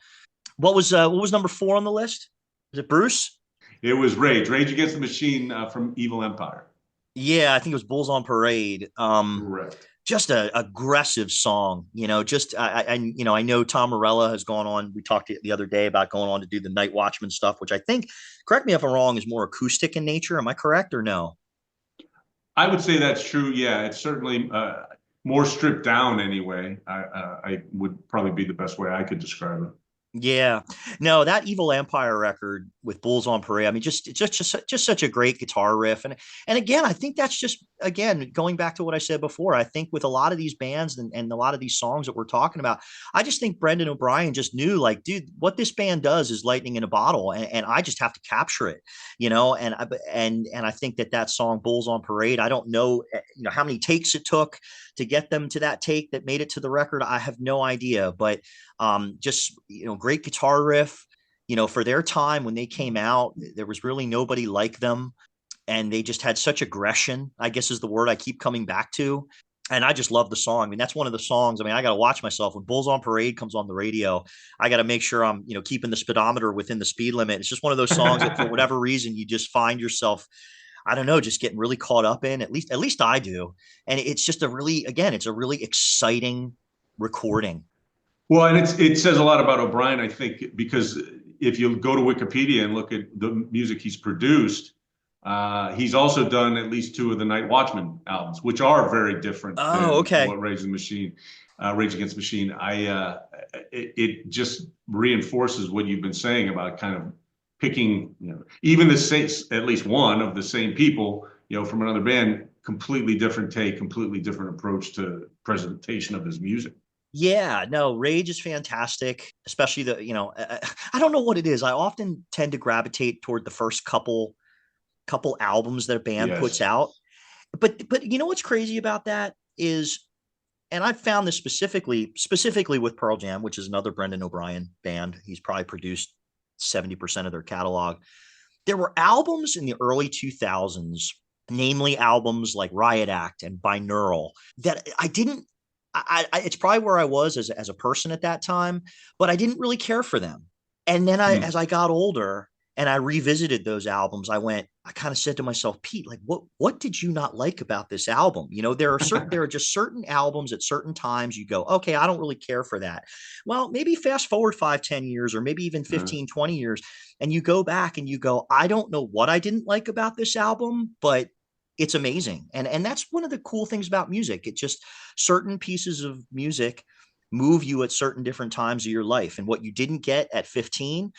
What was number 4 on the list? Is it Bruce? It was Rage Against the Machine from Evil Empire. Yeah, I think it was Bulls on Parade. Correct. Just a aggressive song, you know, just you know, I know Tom Morello has gone on. We talked the other day about going on to do the Night Watchman stuff, which I think, correct me if I'm wrong, is more acoustic in nature. Am I correct or no? I would say that's true. Yeah, it's certainly more stripped down anyway. I would probably be the best way I could describe it. Yeah, no, that Evil Empire record with Bulls on Parade. I mean, just such a great guitar riff, and again, I think that's just again going back to what I said before. I think with a lot of these bands and a lot of these songs that we're talking about, I just think Brendan O'Brien just knew, like, dude, what this band does is lightning in a bottle, and I just have to capture it, you know. And I think that song Bulls on Parade. I don't know, you know, how many takes it took to get them to that take that made it to the record. I have no idea, but just, you know, great guitar riff, you know, for their time when they came out, there was really nobody like them, and they just had such aggression, I guess is the word I keep coming back to. And I just love the song. I mean, that's one of the songs. I mean, I got to watch myself when Bulls on Parade comes on the radio. I got to make sure I'm, you know, keeping the speedometer within the speed limit. It's just one of those songs that for whatever reason you just find yourself, I don't know, just getting really caught up in. At least I do. And it's just it's a really exciting recording. Well, and it says a lot about O'Brien, I think, because if you go to Wikipedia and look at the music he's produced, he's also done at least 2 of the Night Watchman albums, which are very different Oh, than okay. what Rage Against the Machine. It just reinforces what you've been saying about kind of picking, even the same, at least one of the same people, from another band, completely different take, completely different approach to presentation of his music. Yeah, no, Rage is fantastic, especially I don't know what it is. I often tend to gravitate toward the first couple albums that a band puts Yes. out. But you know what's crazy about that is, and I've found this specifically with Pearl Jam, which is another Brendan O'Brien band. He's probably produced 70% of their catalog. There were albums in the early 2000s, namely albums like Riot Act and Binaural, that I didn't it's probably where I was as a person at that time, but I didn't really care for them. And then as I got older and I revisited those albums, I kind of said to myself, Pete, like, what did you not like about this album? There are just certain albums at certain times you go, okay, I don't really care for that. Well, maybe fast forward 5, 10 years, or maybe even 15, 20 years, and you go back and you go, I don't know what I didn't like about this album, but it's amazing. And that's one of the cool things about music. It just, certain pieces of music move you at certain different times of your life. And what you didn't get at 15,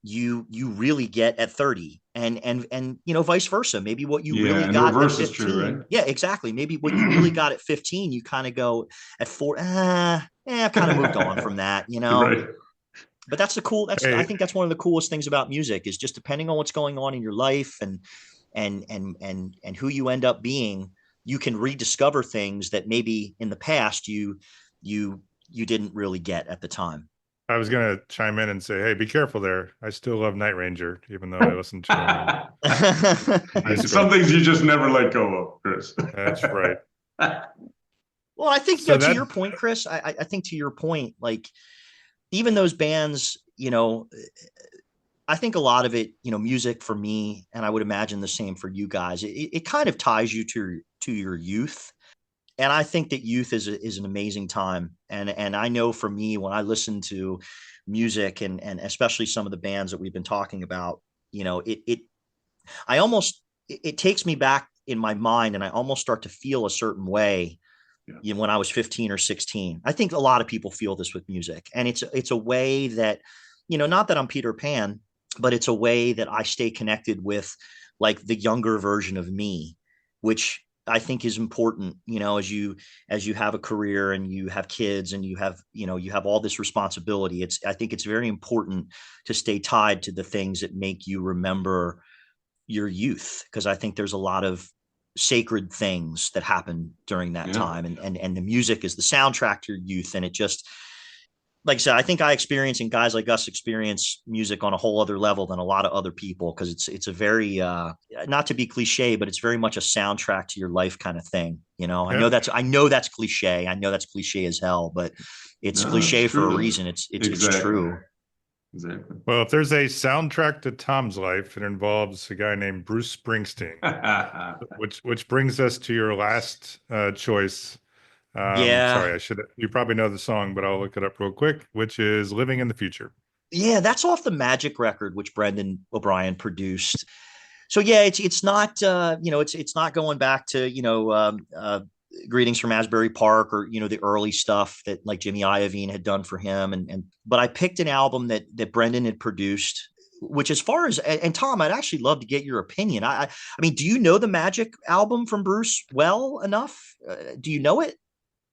you really get at 30, and vice versa. Maybe what you really got at 15, true, right? yeah, exactly. Maybe what you really got at 15, you kind of go at 4, I kind of moved on from that, Right. But that's I think that's one of the coolest things about music, is just depending on what's going on in your life and who you end up being, you can rediscover things that maybe in the past you didn't really get at the time. I was going to chime in and say, hey, be careful there. I still love Night Ranger, even though I listen to him. Some things you just never let go of, Chris. That's right. Well, I think to your point, Chris, I think to your point, like, even those bands, I think a lot of it, music for me, and I would imagine the same for you guys, it kind of ties you to your youth. And I think that youth is an amazing time. And I know for me, when I listen to music and especially some of the bands that we've been talking about, it takes me back in my mind, and I almost start to feel a certain way. Yeah. When I was 15 or 16. I think a lot of people feel this with music. And it's a way that, not that I'm Peter Pan, but it's a way that I stay connected with, like, the younger version of me, which I think is important, as you have a career and you have kids and you have all this responsibility. I think it's very important to stay tied to the things that make you remember your youth, because I think there's a lot of sacred things that happen during that time, and the music is the soundtrack to your youth. And it just, like I said, I think I experience, and guys like us experience, music on a whole other level than a lot of other people, because it's a very not to be cliche, but it's very much a soundtrack to your life kind of thing. I know that's cliche. I know that's cliche as hell, but it's cliche for a reason. It's true. Exactly. Well, if there's a soundtrack to Tom's life, it involves a guy named Bruce Springsteen, which brings us to your last choice. Sorry, you probably know the song, but I'll look it up real quick, which is Living in the Future. Yeah, that's off the Magic record, which Brendan O'Brien produced. So yeah, it's not it's not going back to Greetings from Asbury Park, or the early stuff that, like, Jimmy Iovine had done for him, but I picked an album that Brendan had produced, which, as far as, and Tom, I'd actually love to get your opinion. I mean, do you know the Magic album from Bruce well enough? Do you know it?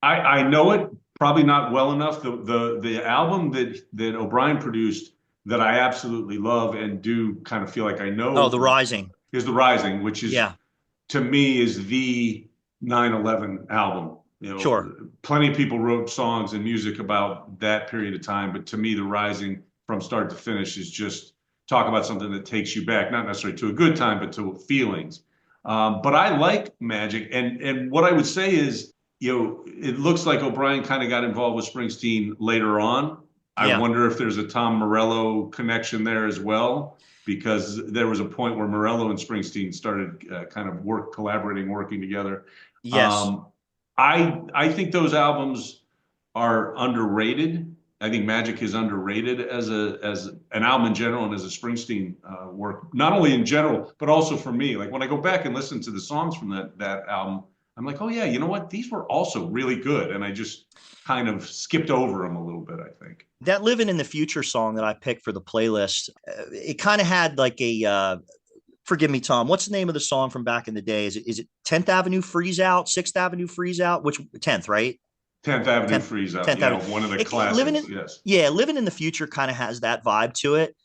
I know it, probably not well enough. The album that O'Brien produced that I absolutely love and do kind of feel like I know. Oh, The Rising. Is The Rising, which is, to me, is the 9/11 album. Sure. Plenty of people wrote songs and music about that period of time, but to me, The Rising, from start to finish, is just talk about something that takes you back, not necessarily to a good time, but to feelings. But I like Magic, and what I would say is, it looks like O'Brien kind of got involved with Springsteen later on. I wonder if there's a Tom Morello connection there as well, because there was a point where Morello and Springsteen started kind of working together. Yes. I think those albums are underrated. I think Magic is underrated as an album in general, and as a Springsteen work, not only in general, but also for me. Like, when I go back and listen to the songs from that album, I'm like, oh yeah, you know what? These were also really good. And I just kind of skipped over them a little bit, I think. That Living in the Future song that I picked for the playlist, it kind of had like forgive me, Tom, what's the name of the song from back in the day? Is it 10th Avenue Freeze Out, 6th Avenue Freeze Out? Which 10th, right? 10th Avenue 10th, Freeze Out. 10th Yeah, Avenue. one of the Living classics. in, Yes. yeah, Living in the Future kind of has that vibe to it.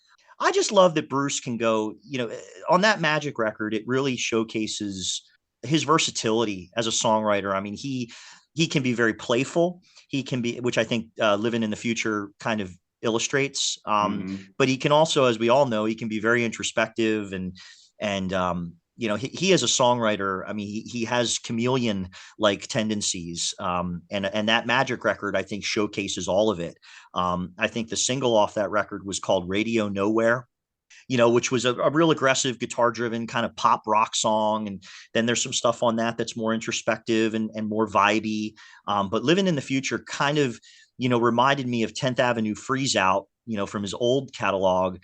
I just love that Bruce can go, on that Magic record, it really showcases his versatility as a songwriter. I mean, he can be very playful. He can be, which I think Living in the Future kind of illustrates. But he can also, as we all know, he can be very introspective and he as a songwriter, I mean, he has chameleon like tendencies. And that Magic record, I think, showcases all of it. I think the single off that record was called Radio Nowhere, which was a real aggressive guitar driven kind of pop rock song. And then there's some stuff on that that's more introspective and more vibey. But Living in the Future kind of, reminded me of 10th Avenue Freeze Out, from his old catalog,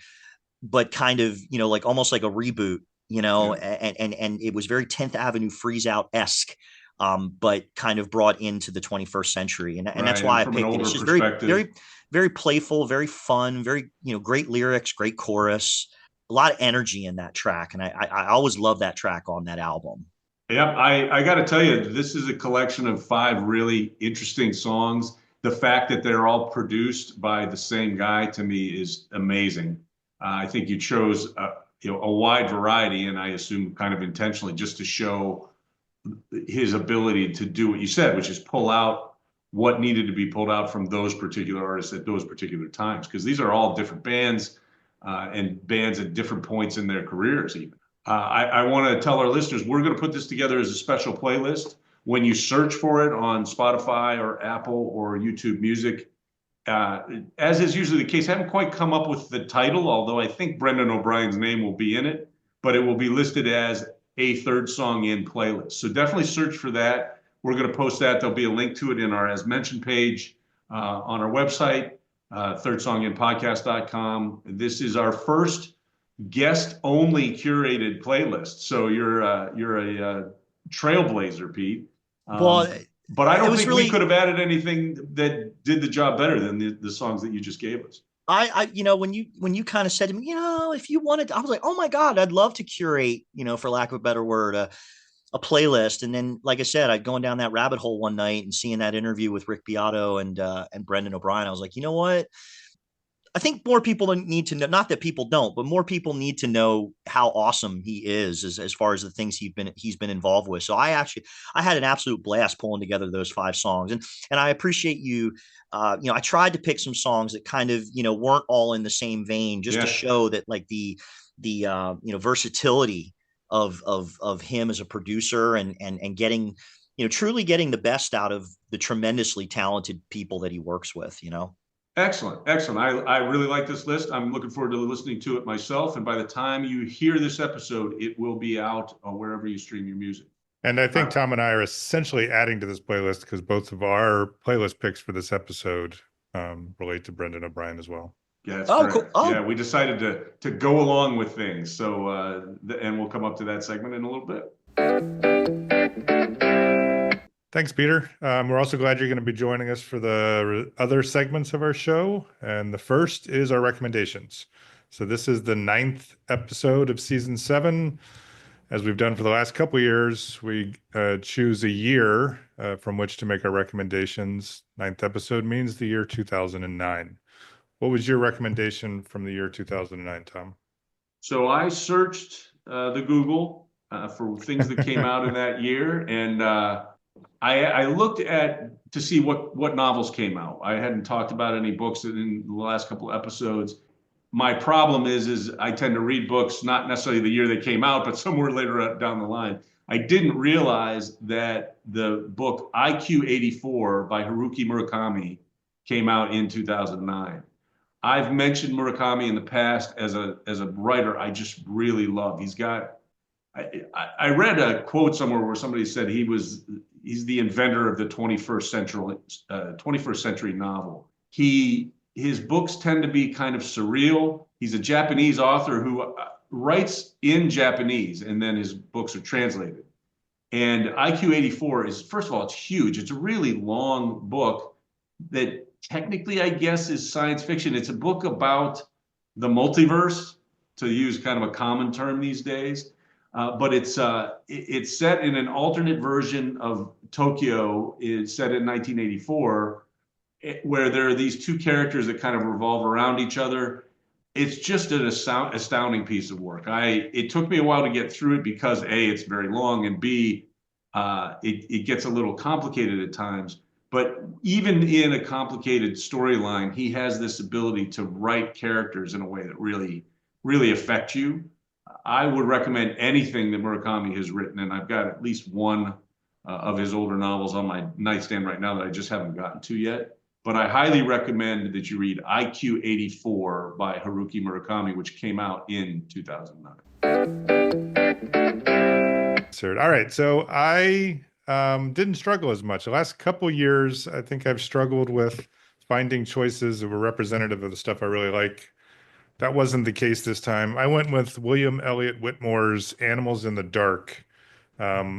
but kind of, like almost like a reboot, Yeah. and it was very 10th Avenue Freeze Out esque. But kind of brought into the 21st century. And that's Right. why And I from an picked it. older It's just very, perspective. very, very playful, very fun, very, great lyrics, great chorus, a lot of energy in that track. And I always love that track on that album. Yep, I got to tell you, this is a collection of 5 really interesting songs. The fact that they're all produced by the same guy to me is amazing. I think you chose a wide variety, and I assume kind of intentionally, just to show his ability to do what you said, which is pull out what needed to be pulled out from those particular artists at those particular times, because these are all different bands and bands at different points in their careers even. I want to tell our listeners, we're going to put this together as a special playlist. When you search for it on Spotify or Apple or YouTube Music, as is usually the case, I haven't quite come up with the title, although I think Brendan O'Brien's name will be in it, but it will be listed as a Third Song In playlist. So definitely search for that. We're going to post that. There'll be a link to it in our As Mentioned page on our website, thirdsonginpodcast.com. This is our first guest-only curated playlist. So you're a trailblazer, Pete. Well, but I don't think really, we could have added anything that did the job better than the songs that you just gave us. when you kind of said to me, if you wanted, I was like, oh my God, I'd love to curate, for lack of a better word, a playlist. And then, like I said, I'd going down that rabbit hole one night and seeing that interview with Rick Beato and Brendan O'Brien. I was like, you know what? I think more people need to know, not that people don't, but more people need to know how awesome he is as far as the things he's been involved with. So I had an absolute blast pulling together those 5 songs. And I appreciate you. I tried to pick some songs that kind of, weren't all in the same vein, just to show that like the versatility of him as a producer and getting, truly getting the best out of the tremendously talented people that he works with, Excellent. Excellent. I really like this list. I'm looking forward to listening to it myself. And by the time you hear this episode, it will be out wherever you stream your music. And I think Tom and I are essentially adding to this playlist because both of our playlist picks for this episode relate to Brendan O'Brien as well. Yeah, that's correct. Cool. Oh. Yeah, we decided to go along with things. So, and we'll come up to that segment in a little bit. Thanks, Peter. We're also glad you're going to be joining us for the other segments of our show. And the first is our recommendations. So this is the 9th episode of season 7. As we've done for the last couple of years, we choose a year from which to make our recommendations. 9th episode means the year 2009. What was your recommendation from the year 2009, Tom? So I searched the Google for things that came out in that year, and I looked to see what novels came out. I hadn't talked about any books in the last couple of episodes. My problem is I tend to read books not necessarily the year they came out, but somewhere later down the line. I didn't realize that the book IQ 84 by Haruki Murakami came out in 2009. I've mentioned Murakami in the past as a writer I just really love. I read a quote somewhere where somebody said he's the inventor of the 21st century novel. His books tend to be kind of surreal. He's a Japanese author who writes in Japanese, and then his books are translated. And IQ 84 is, first of all, it's huge. It's a really long book that technically, I guess, is science fiction. It's a book about the multiverse, to use kind of a common term these days. But it's set in an alternate version of Tokyo. It's set in 1984, where there are these two characters that kind of revolve around each other. It's just an astounding piece of work. It took me a while to get through it because A, it's very long, and B, it gets a little complicated at times. But even in a complicated storyline, he has this ability to write characters in a way that really, really affect you. I would recommend anything that Murakami has written, and I've got at least one of his older novels on my nightstand right now that I just haven't gotten to yet. But I highly recommend that you read IQ 84 by Haruki Murakami, which came out in 2009. All right. So I didn't struggle as much. The last couple years, I think I've struggled with finding choices that were representative of the stuff I really like. That wasn't the case this time. I went with William Elliott Whitmore's Animals in the Dark,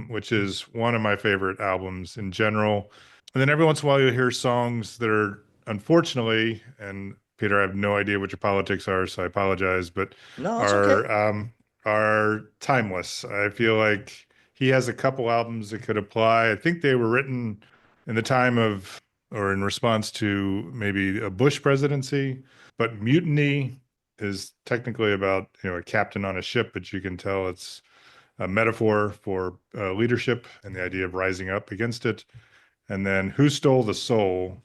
which is one of my favorite albums in general. And then every once in a while you'll hear songs that are, unfortunately, and Peter, I have no idea what your politics are, so I apologize, but No, it's okay. Are timeless. I feel like he has a couple albums that could apply. I think they were written in the time of, or in response to maybe a Bush presidency, but Mutiny is technically about, a captain on a ship, but you can tell it's a metaphor for leadership and the idea of rising up against it. And then Who Stole the Soul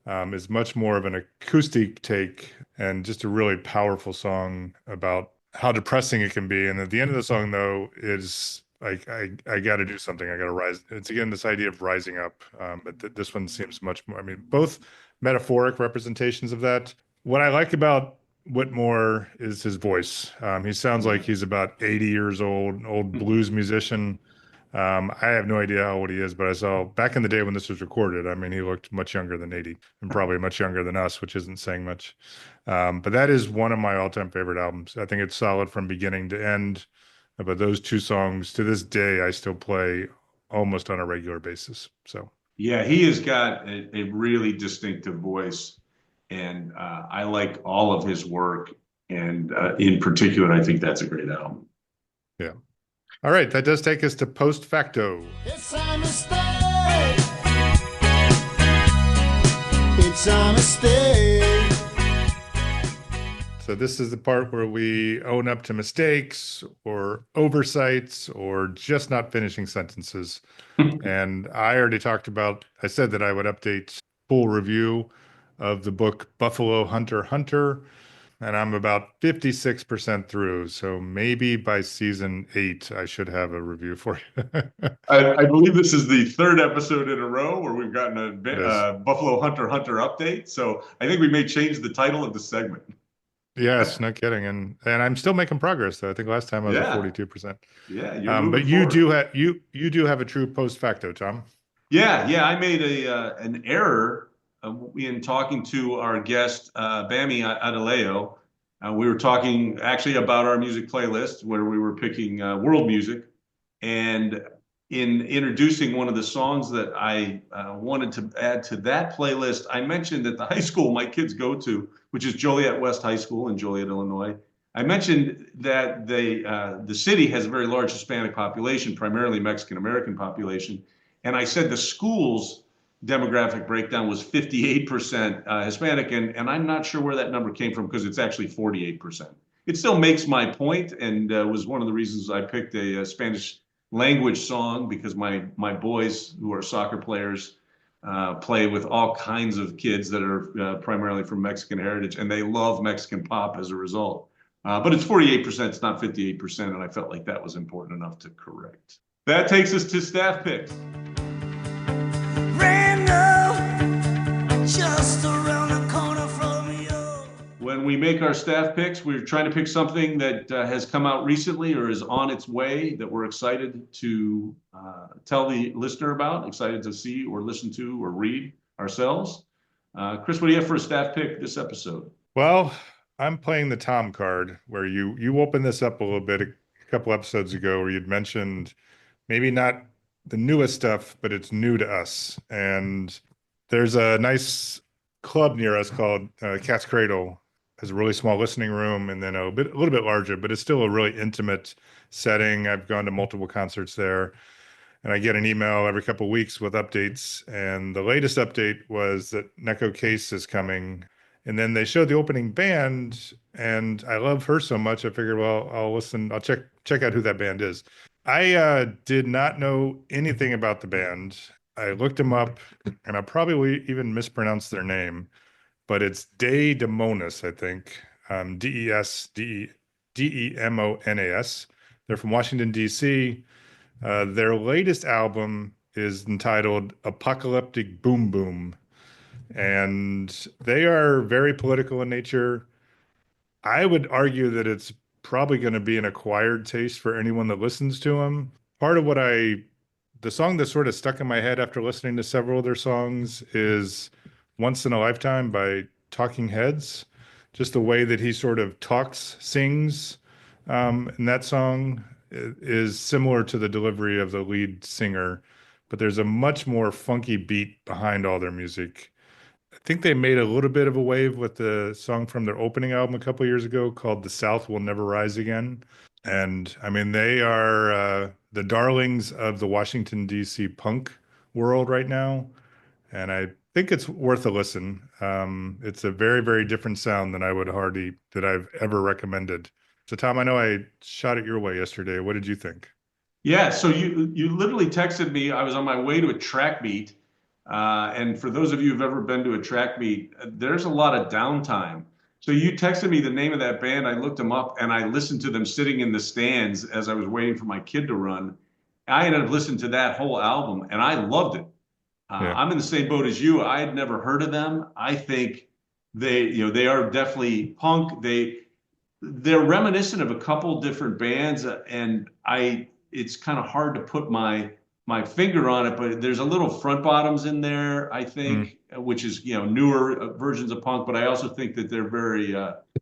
is much more of an acoustic take and just a really powerful song about how depressing it can be. And at the end of the song, though, is like, I got to do something. I got to rise. It's again this idea of rising up. But this one seems much more, both metaphoric representations of that. What I like about Whitmore is his voice. He sounds like he's about 80 years old, an old blues musician. I have no idea how old he is, but I saw back in the day when this was recorded, he looked much younger than 80 and probably much younger than us, which isn't saying much. But that is one of my all-time favorite albums. I think it's solid from beginning to end. But those two songs, to this day, I still play almost on a regular basis. So yeah, he has got a really distinctive voice, and I like all of his work. And in particular, I think that's a great album. Yeah. All right, that does take us to Post Facto. It's a mistake. It's a mistake. So this is the part where we own up to mistakes or oversights or just not finishing sentences. And I already talked about, I said that I would update full review of the book Buffalo Hunter Hunter. And I'm about 56% through. So maybe by season 8, I should have a review for you. I believe this is the third episode in a row where we've gotten a Buffalo Hunter Hunter update. So I think we may change the title of the segment. Yes, no kidding. And I'm still making progress, though. I think last time I was at 42%. Yeah, but you do have you do have a true post facto, Tom. Yeah. I made an error in talking to our guest, Bami Adeleo. We were talking actually about our music playlist where we were picking world music. And in introducing one of the songs that I wanted to add to that playlist, I mentioned that the high school my kids go to, which is Joliet West High School in Joliet, Illinois, I mentioned that the city has a very large Hispanic population, primarily Mexican-American population. And I said the school's demographic breakdown was 58% Hispanic, and I'm not sure where that number came from because it's actually 48%. It still makes my point, and was one of the reasons I picked a Spanish language song, because my boys, who are soccer players, play with all kinds of kids that are primarily from Mexican heritage, and they love Mexican pop as a result. But it's 48%, it's not 58%, and I felt like that was important enough to correct. That takes us to staff picks. Just around the corner from you. When we make our staff picks, we're trying to pick something that has come out recently or is on its way that we're excited to tell the listener about, excited to see or listen to or read ourselves. Chris, what do you have for a staff pick this episode? Well, I'm playing the Tom card, where you opened this up a little bit a couple episodes ago, where you'd mentioned maybe not the newest stuff, but it's new to us. And there's a nice club near us called Cat's Cradle. Has a really small listening room, and then a little bit larger, but it's still a really intimate setting. I've gone to multiple concerts there, and I get an email every couple of weeks with updates. And the latest update was that Neko Case is coming. And then they showed the opening band, and I love her so much. I figured, well, I'll listen. I'll check out who that band is. I did not know anything about the band. I looked them up, and I probably even mispronounced their name, but it's De Demonis, I think. Demonas. They're from Washington, D.C. Their latest album is entitled Apocalyptic Boom Boom, and they are very political in nature. I would argue that it's probably going to be an acquired taste for anyone that listens to them. Part of the song that sort of stuck in my head after listening to several of their songs is Once in a Lifetime by Talking Heads. Just the way that he sort of sings in that song is similar to the delivery of the lead singer, but there's a much more funky beat behind all their music. I think they made a little bit of a wave with the song from their opening album a couple of years ago called The South Will Never Rise Again. And I mean, they are the darlings of the Washington, D.C. punk world right now. And I think it's worth a listen. It's a very, very different sound than that I've ever recommended. So, Tom, I know I shot it your way yesterday. What did you think? Yeah, so you literally texted me. I was on my way to a track meet. And for those of you who've ever been to a track meet, there's a lot of downtime. So you texted me the name of that band. I looked them up and I listened to them sitting in the stands as I was waiting for my kid to run. I ended up listening to that whole album and I loved it. Yeah. I'm in the same boat as you. I had never heard of them. I think they are definitely punk. They're reminiscent of a couple different bands, and it's kind of hard to put my finger on it, but there's a little Front Bottoms in there, I think, which is newer versions of punk. But I also think that they're very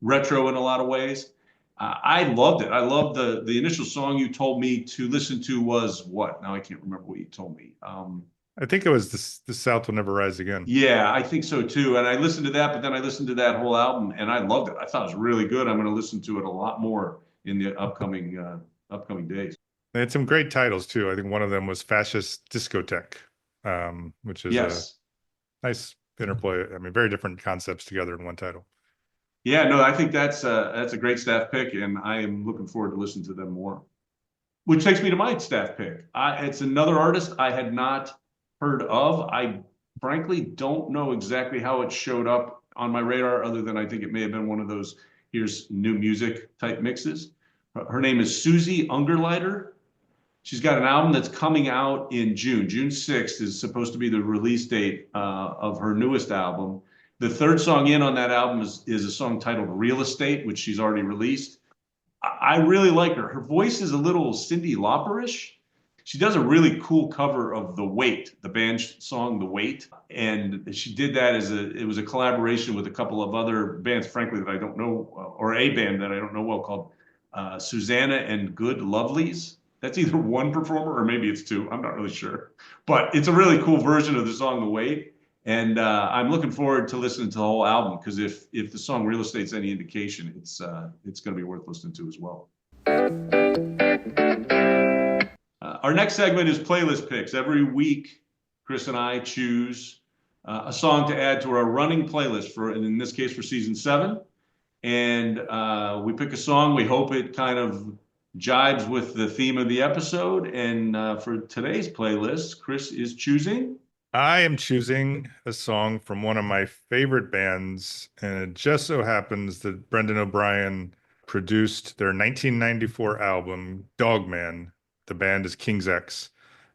retro in a lot of ways. I loved it. I loved the initial song you told me to listen to was what? Now I can't remember what you told me. I think it was the South Will Never Rise Again. Yeah, I think so too. And I listened to that, but then I listened to that whole album and I loved it. I thought it was really good. I'm going to listen to it a lot more in the upcoming days. They had some great titles too. I think one of them was Fascist Discotheque, which is a nice interplay. I mean, very different concepts together in one title. Yeah, no, I think that's a great staff pick, and I am looking forward to listening to them more. Which takes me to my staff pick. It's another artist I had not heard of. I frankly don't know exactly how it showed up on my radar, other than I think it may have been one of those here's new music type mixes. Her name is Susie Ungerleider. She's got an album that's coming out in June. June 6th is supposed to be the release date of her newest album. The third song in on that album is a song titled Real Estate, which she's already released. I really like her. Her voice is a little Cyndi Lauperish. She does a really cool cover of The Weight, the band song The Weight. And she did that it was a collaboration with a couple of other bands, frankly, that I don't know, or a band that I don't know well, called Susanna and Good Lovelies. That's either one performer or maybe it's two. I'm not really sure. But it's a really cool version of the song The Weight. And I'm looking forward to listening to the whole album, because if the song Real Estate's any indication, it's going to be worth listening to as well. Our next segment is playlist picks. Every week, Chris and I choose a song to add to our running playlist and in this case for season 7. And we pick a song. We hope it kind of jibes with the theme of the episode. And for today's playlist, Chris is choosing. I am choosing a song from one of my favorite bands, and it just so happens that Brendan O'Brien produced their 1994 album, Dogman. The band is King's X.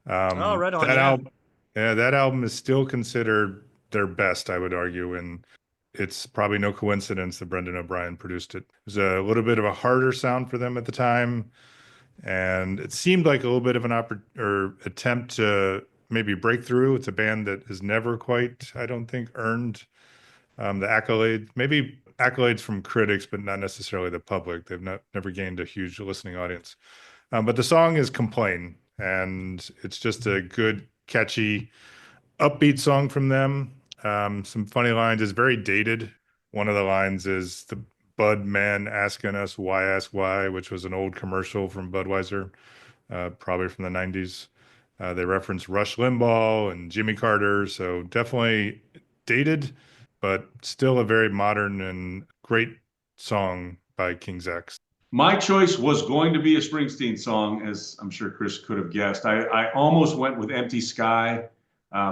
Right on. That album is still considered their best, I would argue, and it's probably no coincidence that Brendan O'Brien produced it. It was a little bit of a harder sound for them at the time, and it seemed like a little bit of an attempt to maybe breakthrough. It's a band that has never quite, I don't think, earned the accolade. Maybe accolades from critics, but not necessarily the public. They've never gained a huge listening audience. But the song is Complain, and it's just a good, catchy, upbeat song from them. Some funny lines. It's very dated. One of the lines is the Bud man asking us why ask why, which was an old commercial from Budweiser, probably from the 90s. They reference Rush Limbaugh and Jimmy Carter, so definitely dated, but still a very modern and great song by King's X. My choice was going to be a Springsteen song, as I'm sure Chris could have guessed. I almost went with Empty Sky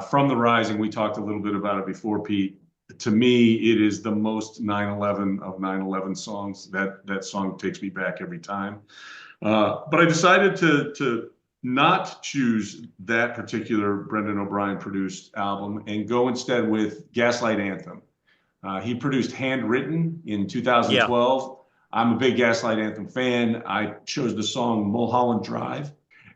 from The Rising. We talked a little bit about it before, Pete. To me, it is the most 9/11 of 9/11 songs. That song takes me back every time. But I decided to not choose that particular Brendan O'Brien produced album and go instead with Gaslight Anthem. He produced Handwritten in 2012. I'm a big Gaslight Anthem fan. I chose the song Mulholland Drive.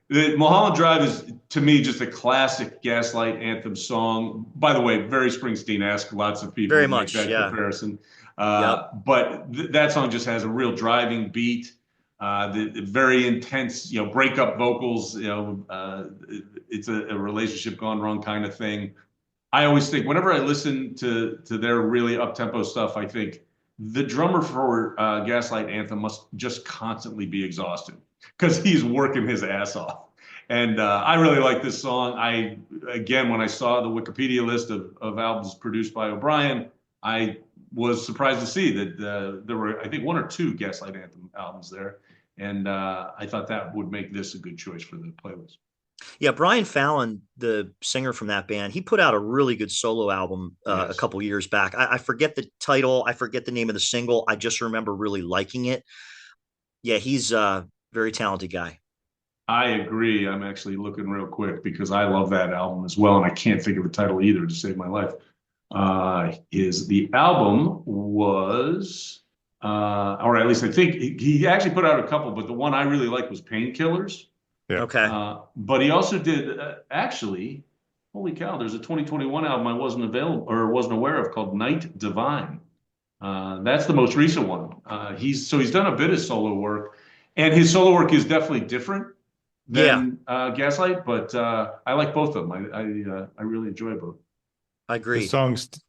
Mulholland Drive is, to me, just a classic Gaslight Anthem song. By the way, very Springsteen-esque. Lots of people Very make much, that yeah. comparison. Yep. But that song just has a real driving beat. The very intense, breakup vocals. It's a relationship gone wrong kind of thing. I always think whenever I listen to their really up-tempo stuff, I think the drummer for Gaslight Anthem must just constantly be exhausted because he's working his ass off. And I really like this song. When I saw the Wikipedia list of albums produced by O'Brien, I was surprised to see that there were, I think, one or two Gaslight Anthem albums there. And I thought that would make this a good choice for the playlist. Yeah, Brian Fallon, the singer from that band, he put out a really good solo album a couple years back. I forget the title. I forget the name of the single. I just remember really liking it. Yeah, he's a very talented guy. I agree. I'm actually looking real quick because I love that album as well, and I can't think of the title either to save my life. The album was, or at least I think he actually put out a couple, but the one I really liked was Painkillers. Yeah. Okay. But he also did actually, holy cow, there's a 2021 album I wasn't aware of called Night Divine. That's the most recent one. He's done a bit of solo work, and his solo work is definitely different than Gaslight, but I like both of them. I really enjoy both. I agree.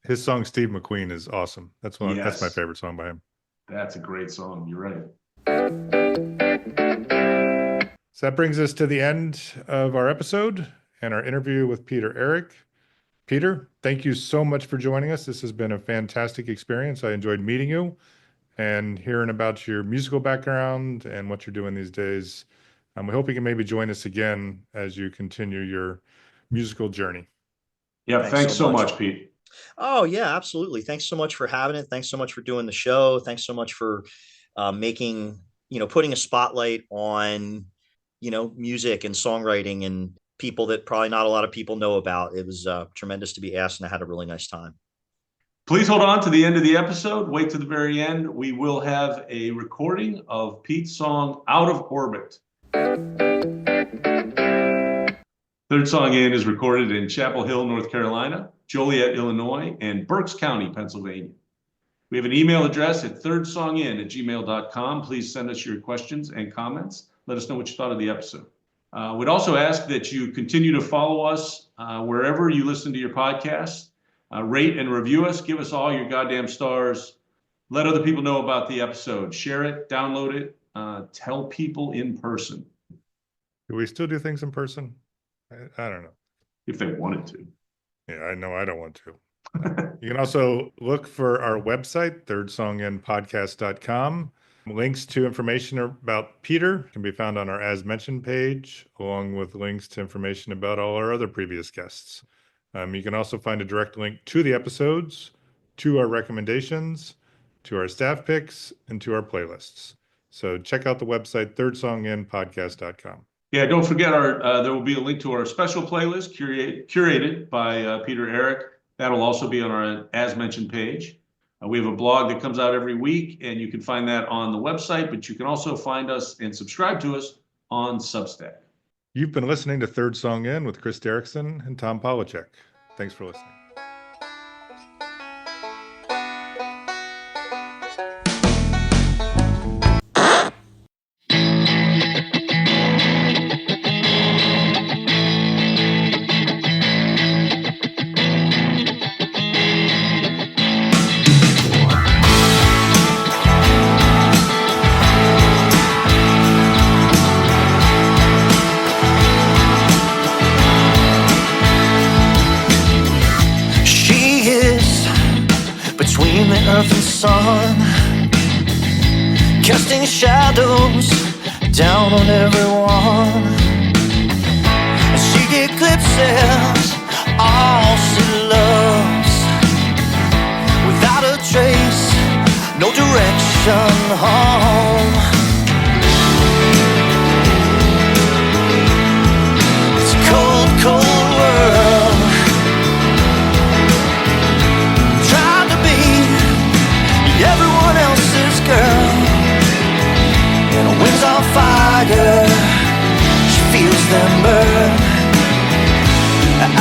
His song Steve McQueen is awesome. That's my favorite song by him. That's a great song. You're right. So that brings us to the end of our episode and our interview with Peter Errich. Peter, thank you so much for joining us. This has been a fantastic experience. I enjoyed meeting you and hearing about your musical background and what you're doing these days. We hope you can maybe join us again as you continue your musical journey. Yeah, thanks so much, Pete. Oh, yeah, absolutely. Thanks so much for having it. Thanks so much for doing the show. Thanks so much for putting a spotlight on music and songwriting and people that probably not a lot of people know about. It was tremendous to be asked, and I had a really nice time. Please hold on to the end of the episode. Wait to the very end. We will have a recording of Pete's song Out of Orbit. Third Song In is recorded in Chapel Hill, North Carolina, Joliet, Illinois, and Berks County, Pennsylvania. We have an email address at thirdsongin@gmail.com. Please send us your questions and comments. Let us know what you thought of the episode. We'd also ask that you continue to follow us wherever you listen to your podcasts. Rate and review us. Give us all your goddamn stars. Let other people know about the episode. Share it, download it, tell people in person. Do we still do things in person? I don't know. If they wanted to. Yeah, I know I don't want to. You can also look for our website, thirdsonginpodcast.com. Links to information about Peter can be found on our As Mentioned page, along with links to information about all our other previous guests. You can also find a direct link to the episodes, to our recommendations, to our staff picks, and to our playlists. So check out the website, thirdsonginpodcast.com. Yeah, don't forget there will be a link to our special playlist curated by Peter Errich. That'll also be on our As Mentioned page. We have a blog that comes out every week, and you can find that on the website, but you can also find us and subscribe to us on Substack. You've been listening to Third Song In with Chris Derrickson and Tom Polachek. Thanks for listening. sun, casting shadows down on everyone. She eclipses all she loves, without a trace, no direction home. It's a cold, cold world, trying to be everyone else's girl. And her wings on fire, she feels them burn,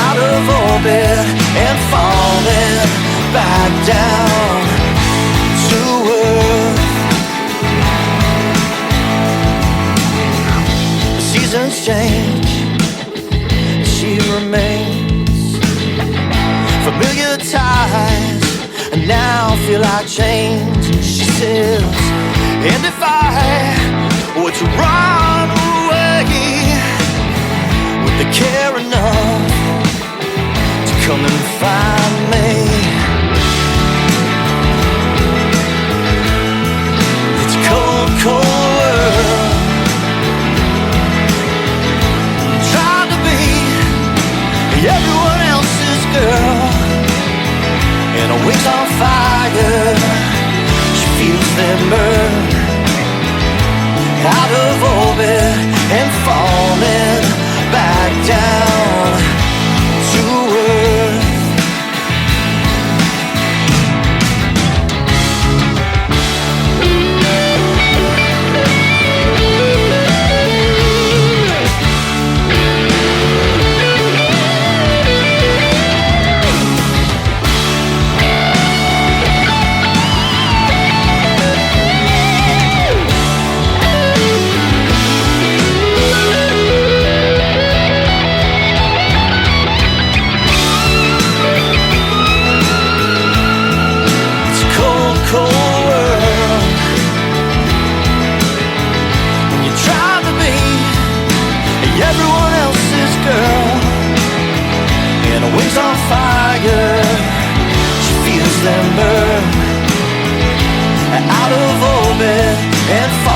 out of orbit and falling back down to earth. The seasons change, she remains. Familiar ties, and now feel like change. She says, and if I were to run away, would they care enough to come and find me? It's a cold, cold world, trying to be everyone else's girl. And her wings on fire, she feels them burn, out of orbit and falling back down to earth. Everyone else's girl, and her wings on fire, she feels them burn, out of orbit and fire.